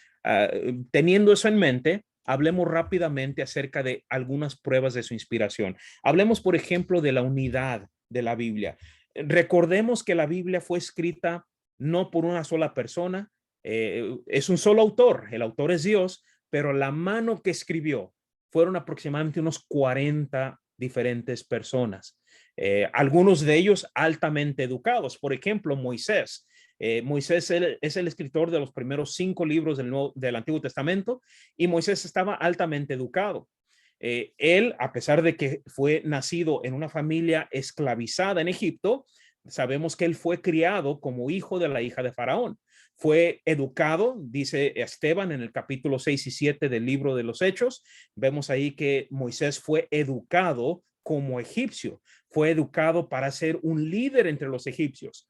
teniendo eso en mente, hablemos rápidamente acerca de algunas pruebas de su inspiración. Hablemos, por ejemplo, de la unidad de la Biblia. Recordemos que la Biblia fue escrita no por una sola persona, es un solo autor, el autor es Dios, pero la mano que escribió fueron aproximadamente unos 40 diferentes personas. Algunos de ellos altamente educados, por ejemplo, Moisés. Moisés es el escritor de los primeros 5 libros del Antiguo Testamento y Moisés estaba altamente educado. Él, a pesar de que fue nacido en una familia esclavizada en Egipto, sabemos que él fue criado como hijo de la hija de Faraón. Fue educado, dice Esteban en el capítulo 6 y 7 del libro de los Hechos. Vemos ahí que Moisés fue educado como egipcio, fue educado para ser un líder entre los egipcios.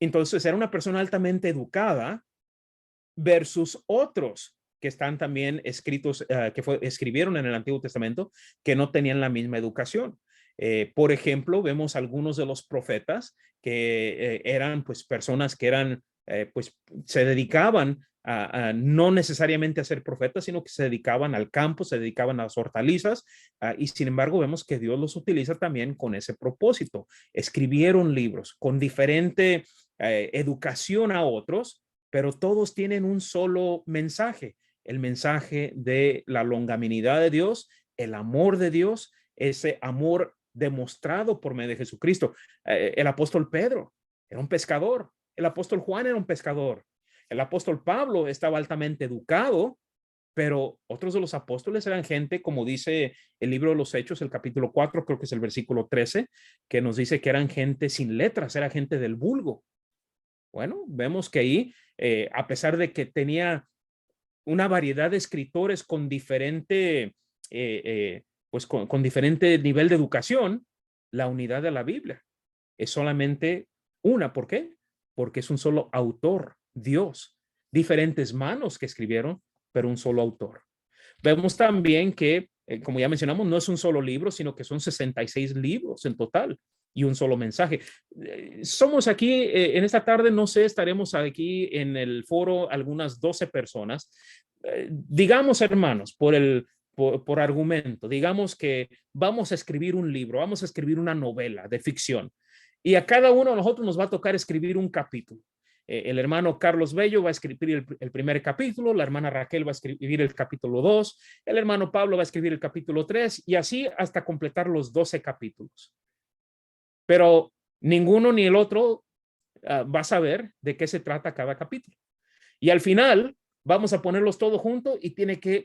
Entonces era una persona altamente educada versus otros que están también escritos, escribieron en el Antiguo Testamento, que no tenían la misma educación. Por ejemplo, vemos algunos de los profetas que eran pues personas que eran, pues se dedicaban a no necesariamente a ser profetas, sino que se dedicaban al campo, se dedicaban a las hortalizas, y sin embargo vemos que Dios los utiliza también con ese propósito. Escribieron libros con diferente educación a otros, pero todos tienen un solo mensaje, el mensaje de la longanimidad de Dios, el amor de Dios, ese amor demostrado por medio de Jesucristo. El apóstol Pedro era un pescador, el apóstol Juan era un pescador, el apóstol Pablo estaba altamente educado, pero otros de los apóstoles eran gente, como dice el libro de los Hechos, el capítulo 4, creo que es el versículo 13, que nos dice que eran gente sin letras, era gente del vulgo. Bueno, vemos que ahí, a pesar de que tenía una variedad de escritores con diferente, pues con diferente nivel de educación, la unidad de la Biblia es solamente una. ¿Por qué? Porque es un solo autor, Dios. Diferentes manos que escribieron, pero un solo autor. Vemos también que, como ya mencionamos, no es un solo libro, sino que son 66 libros en total y un solo mensaje. Somos aquí en esta tarde, no sé, estaremos aquí en el foro algunas 12 personas. Digamos, hermanos, por argumento, digamos que vamos a escribir un libro, vamos a escribir una novela de ficción y a cada uno de nosotros nos va a tocar escribir un capítulo. El hermano Carlos Bello va a escribir el primer capítulo, la hermana Raquel va a escribir el capítulo 2, el hermano Pablo va a escribir el capítulo 3 y así hasta completar los 12 capítulos. Pero ninguno ni el otro va a saber de qué se trata cada capítulo. Y al final vamos a ponerlos todos juntos y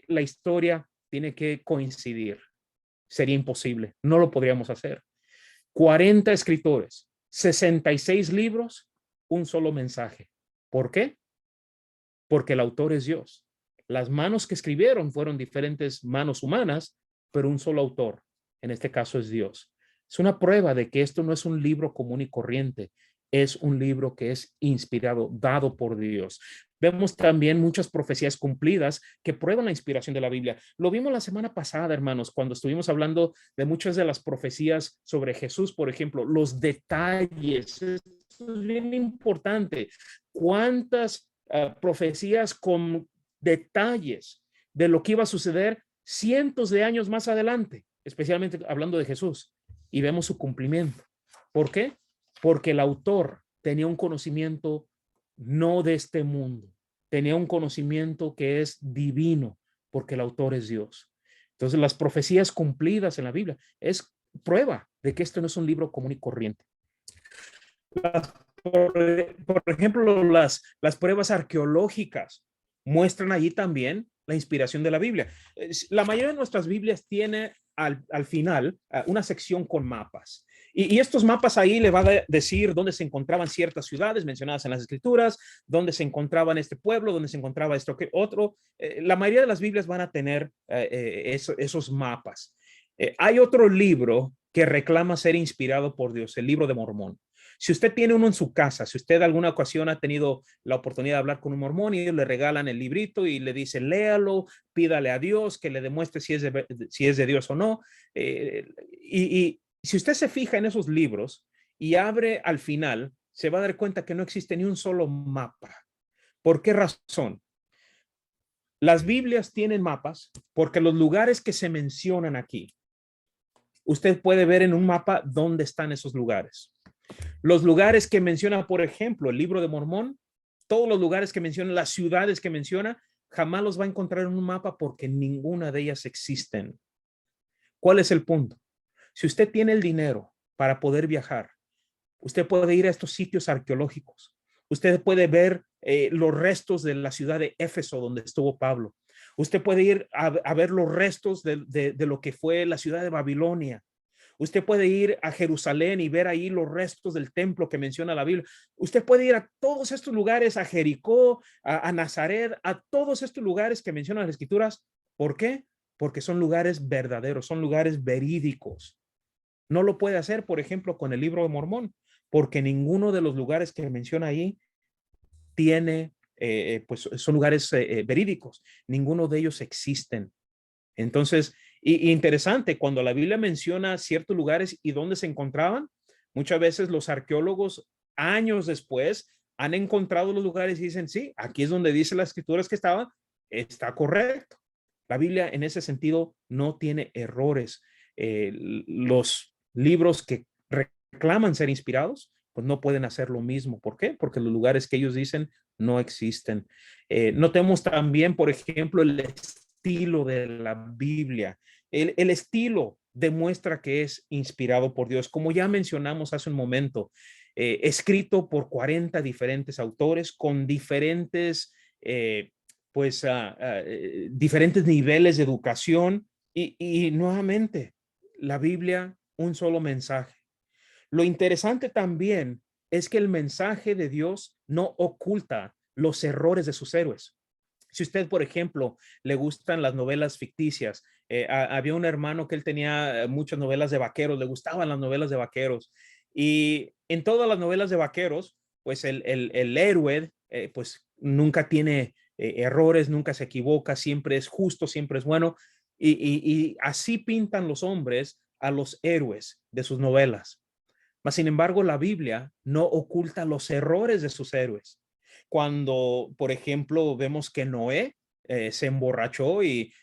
la historia tiene que coincidir. Sería imposible, no lo podríamos hacer. 40 escritores, 66 libros, un solo mensaje. ¿Por qué? Porque el autor es Dios. Las manos que escribieron fueron diferentes manos humanas, pero un solo autor. En este caso es Dios. Es una prueba de que esto no es un libro común y corriente. Es un libro que es inspirado, dado por Dios. Vemos también muchas profecías cumplidas que prueban la inspiración de la Biblia. Lo vimos la semana pasada, hermanos, cuando estuvimos hablando de muchas de las profecías sobre Jesús, por ejemplo, los detalles. Esto es bien importante. ¿Cuántas profecías con detalles de lo que iba a suceder cientos de años más adelante, especialmente hablando de Jesús? Y vemos su cumplimiento. ¿Por qué? Porque el autor tenía un conocimiento no de este mundo, tenía un conocimiento que es divino, porque el autor es Dios. Entonces, las profecías cumplidas en la Biblia es prueba de que esto no es un libro común y corriente. Por ejemplo, las pruebas arqueológicas muestran allí también la inspiración de la Biblia. La mayoría de nuestras Biblias tiene al final una sección con mapas. Y estos mapas ahí le va a decir dónde se encontraban ciertas ciudades mencionadas en las escrituras, dónde se encontraban este pueblo, dónde se encontraba esto que otro. La mayoría de las Biblias van a tener esos mapas. Hay otro libro que reclama ser inspirado por Dios, el libro de Mormón. Si usted tiene uno en su casa, si usted alguna ocasión ha tenido la oportunidad de hablar con un mormón y ellos le regalan el librito y le dicen, léalo, pídale a Dios que le demuestre si es de Dios o no. Y si usted se fija en esos libros y abre al final, se va a dar cuenta que no existe ni un solo mapa. ¿Por qué razón? Las Biblias tienen mapas porque los lugares que se mencionan aquí, usted puede ver en un mapa dónde están esos lugares. Los lugares que menciona, por ejemplo, el libro de Mormón, todos los lugares que menciona, las ciudades que menciona, jamás los va a encontrar en un mapa porque ninguna de ellas existen. ¿Cuál es el punto? Si usted tiene el dinero para poder viajar, usted puede ir a estos sitios arqueológicos. Usted puede ver los restos de la ciudad de Éfeso donde estuvo Pablo. Usted puede ir a ver los restos de lo que fue la ciudad de Babilonia. Usted puede ir a Jerusalén y ver ahí los restos del templo que menciona la Biblia. Usted puede ir a todos estos lugares, a Jericó, a Nazaret, a todos estos lugares que mencionan las escrituras. ¿Por qué? Porque son lugares verdaderos, son lugares verídicos. No lo puede hacer, por ejemplo, con el libro de Mormón, porque ninguno de los lugares que menciona ahí tiene, pues son lugares verídicos. Ninguno de ellos existen. Entonces, interesante, cuando la Biblia menciona ciertos lugares y dónde se encontraban, muchas veces los arqueólogos años después han encontrado los lugares y dicen, sí, aquí es donde dice las escrituras que estaban, está correcto. La Biblia en ese sentido no tiene errores. Los libros que reclaman ser inspirados, pues no pueden hacer lo mismo. ¿Por qué? Porque los lugares que ellos dicen no existen. Notemos también, por ejemplo, el estilo de la Biblia. El estilo demuestra que es inspirado por Dios. Como ya mencionamos hace un momento, escrito por 40 diferentes autores con diferentes pues diferentes niveles de educación y nuevamente la Biblia, un solo mensaje. Lo interesante también es que el mensaje de Dios no oculta los errores de sus héroes. Si usted, por ejemplo, le gustan las novelas ficticias, había un hermano que él tenía muchas novelas de vaqueros, le gustaban las novelas de vaqueros. Y en todas las novelas de vaqueros, pues el héroe, pues nunca tiene errores, nunca se equivoca, siempre es justo, siempre es bueno. Y así pintan los hombres a los héroes de sus novelas. Mas, sin embargo, la Biblia no oculta los errores de sus héroes. Cuando, por ejemplo, vemos que Noé se emborrachó y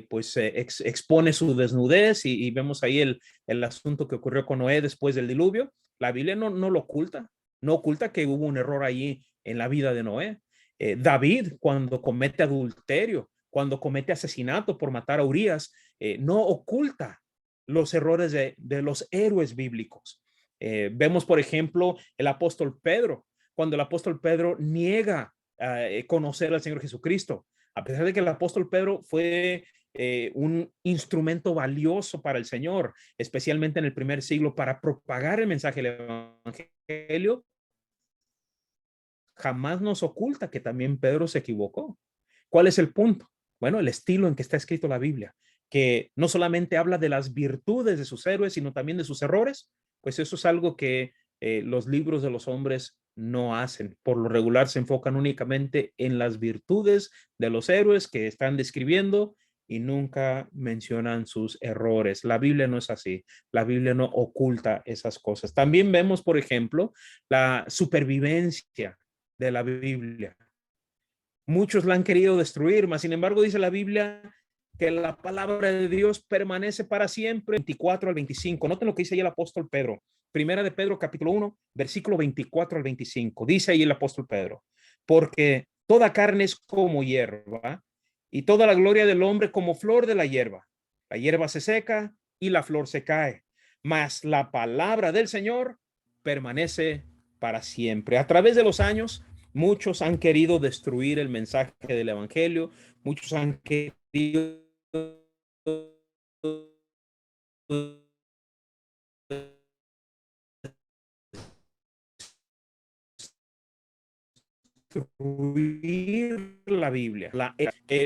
pues expone su desnudez y vemos ahí el asunto que ocurrió con Noé después del diluvio, la Biblia no lo oculta, no oculta que hubo un error allí en la vida de Noé. David, cuando comete adulterio, cuando comete asesinato por matar a Urías, no oculta los errores de los héroes bíblicos. Vemos, por ejemplo, el apóstol Pedro, cuando el apóstol Pedro niega conocer al Señor Jesucristo, a pesar de que el apóstol Pedro fue un instrumento valioso para el Señor, especialmente en el primer siglo, para propagar el mensaje del evangelio, jamás nos oculta que también Pedro se equivocó. ¿Cuál es el punto? Bueno, el estilo en que está escrito la Biblia, que no solamente habla de las virtudes de sus héroes, sino también de sus errores, pues eso es algo que los libros de los hombres no hacen. Por lo regular se enfocan únicamente en las virtudes de los héroes que están describiendo y nunca mencionan sus errores. La Biblia no es así. La Biblia no oculta esas cosas. También vemos, por ejemplo, la supervivencia de la Biblia. Muchos la han querido destruir, mas sin embargo dice la Biblia que la palabra de Dios permanece para siempre. 24 al 25. Noten lo que dice ahí el apóstol Pedro. Primera de Pedro, capítulo 1, versículo 24 al 25. Dice ahí el apóstol Pedro, porque toda carne es como hierba y toda la gloria del hombre como flor de la hierba. La hierba se seca y la flor se cae, mas la palabra del Señor permanece para siempre. A través de los años, muchos han querido destruir el mensaje del evangelio, muchos han querido destruir la Biblia.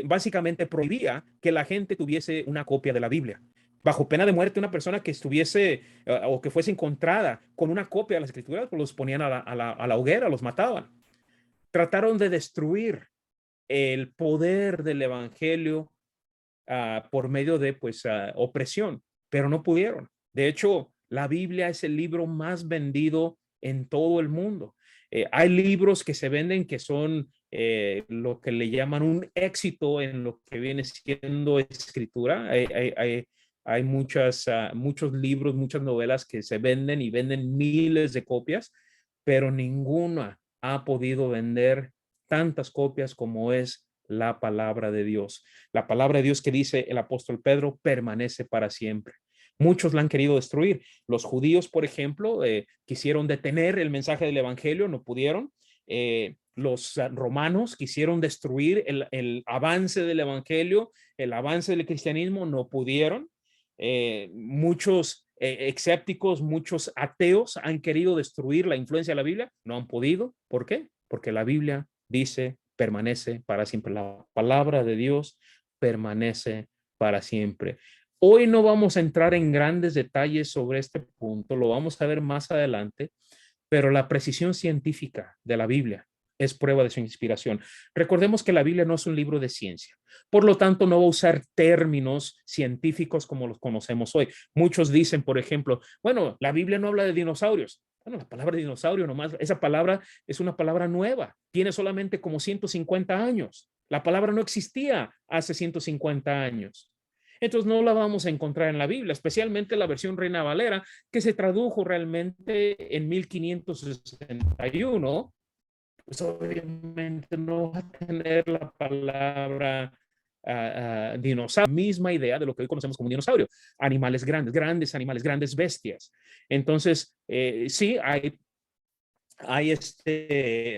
Básicamente prohibía que la gente tuviese una copia de la Biblia. Bajo pena de muerte, una persona que estuviese o que fuese encontrada con una copia de las escrituras, pues los ponían a la hoguera, los mataban. Trataron de destruir el poder del evangelio por medio de opresión, pero no pudieron. De hecho, la Biblia es el libro más vendido en todo el mundo. Hay libros que se venden que son lo que le llaman un éxito en lo que viene siendo escritura. Hay muchos libros, muchas novelas que se venden y venden miles de copias, pero ninguna ha podido vender tantas copias como es la palabra de Dios. La palabra de Dios que dice el apóstol Pedro permanece para siempre. Muchos la han querido destruir. Los judíos, por ejemplo, quisieron detener el mensaje del evangelio, no pudieron. Los romanos quisieron destruir el avance del evangelio, el avance del cristianismo, no pudieron. Muchos escépticos, muchos ateos han querido destruir la influencia de la Biblia, no han podido. ¿Por qué? Porque la Biblia dice permanece para siempre. La palabra de Dios permanece para siempre. Hoy no vamos a entrar en grandes detalles sobre este punto, lo vamos a ver más adelante, pero la precisión científica de la Biblia es prueba de su inspiración. Recordemos que la Biblia no es un libro de ciencia, por lo tanto no va a usar términos científicos como los conocemos hoy. Muchos dicen, por ejemplo, bueno, la Biblia no habla de dinosaurios. Bueno, la palabra dinosaurio nomás, esa palabra es una palabra nueva, tiene solamente como 150 años. La palabra no existía hace 150 años. Entonces no la vamos a encontrar en la Biblia, especialmente la versión Reina Valera, que se tradujo realmente en 1561. Pues obviamente no va a tener la palabra dinosaurio, misma idea de lo que hoy conocemos como un dinosaurio, animales grandes, grandes animales, grandes bestias. Entonces, sí, hay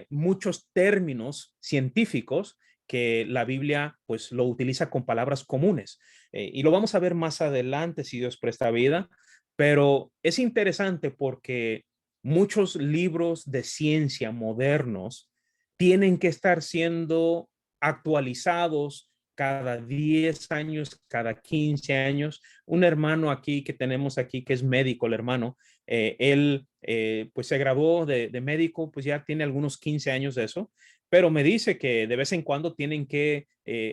muchos términos científicos que la Biblia pues lo utiliza con palabras comunes. Y lo vamos a ver más adelante si Dios presta vida, pero es interesante porque muchos libros de ciencia modernos tienen que estar siendo actualizados cada 10 años, cada 15 años. Un hermano aquí que tenemos aquí, que es médico, el hermano, él pues se graduó de médico, pues ya tiene algunos 15 años de eso, pero me dice que de vez en cuando tienen que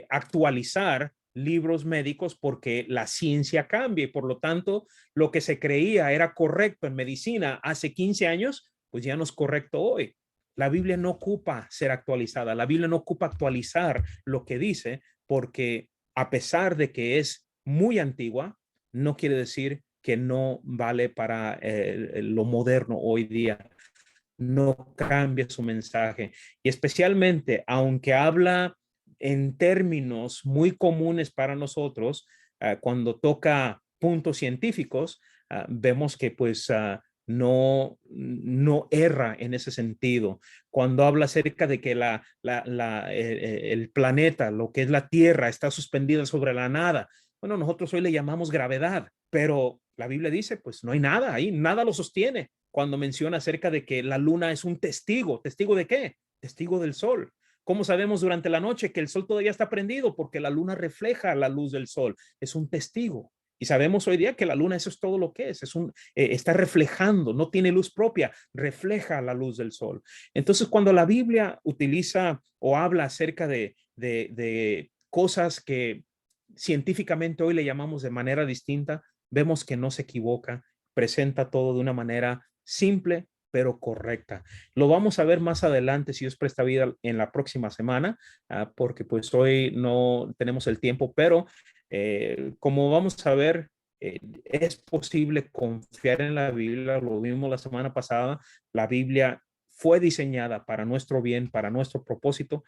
actualizar libros médicos porque la ciencia cambia y por lo tanto lo que se creía era correcto en medicina hace 15 años, pues ya no es correcto hoy. La Biblia no ocupa ser actualizada, la Biblia no ocupa actualizar lo que dice porque a pesar de que es muy antigua, no quiere decir que no vale para lo moderno hoy día. No cambia su mensaje. Y especialmente, aunque habla en términos muy comunes para nosotros, cuando toca puntos científicos, vemos que pues no erra en ese sentido. Cuando habla acerca de que el planeta, lo que es la Tierra, está suspendida sobre la nada, bueno, nosotros hoy le llamamos gravedad, pero la Biblia dice, pues no hay nada ahí, nada lo sostiene. Cuando menciona acerca de que la luna es un testigo, ¿testigo de qué? Testigo del sol. ¿Cómo sabemos durante la noche que el sol todavía está prendido? Porque la luna refleja la luz del sol, es un testigo. Y sabemos hoy día que la luna eso es todo lo que es un, está reflejando, no tiene luz propia, refleja la luz del sol. Entonces, cuando la Biblia utiliza o habla acerca de cosas que científicamente hoy le llamamos de manera distinta, vemos que no se equivoca, presenta todo de una manera simple, pero correcta. Lo vamos a ver más adelante, si Dios presta vida, en la próxima semana, porque pues hoy no tenemos el tiempo, pero como vamos a ver, es posible confiar en la Biblia, lo vimos la semana pasada, la Biblia fue diseñada para nuestro bien, para nuestro propósito,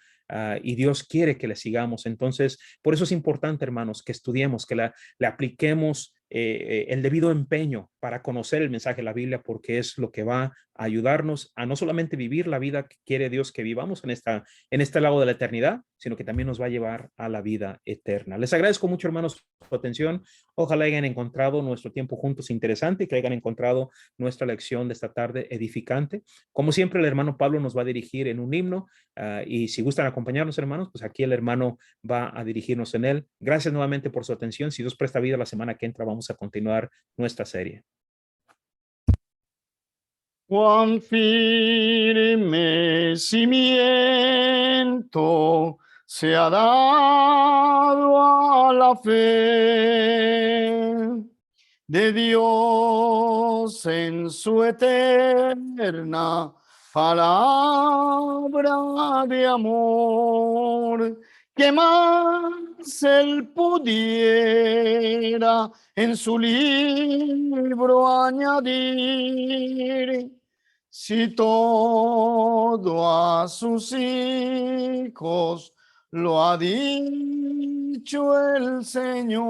y Dios quiere que le sigamos. Entonces, por eso es importante, hermanos, que estudiemos, que le apliquemos el debido empeño para conocer el mensaje de la Biblia, porque es lo que va a ayudarnos a no solamente vivir la vida que quiere Dios que vivamos en este lado de la eternidad, sino que también nos va a llevar a la vida eterna. Les agradezco mucho, hermanos, su atención. Ojalá hayan encontrado nuestro tiempo juntos interesante y que hayan encontrado nuestra lección de esta tarde edificante. Como siempre, el hermano Pablo nos va a dirigir en un himno, y si gustan acompañarnos, hermanos, pues aquí el hermano va a dirigirnos en él. Gracias nuevamente por su atención. Si Dios presta vida, la semana que entra vamos a continuar nuestra serie. Cuán firme cimiento se ha dado a la fe de Dios en su eterna palabra de amor, que más él pudiera en su libro añadir, si todo a sus hijos lo ha dicho el Señor.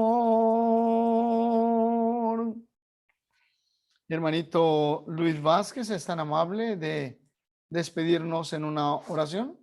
Hermanito Luis Vázquez, ¿es tan amable de despedirnos en una oración?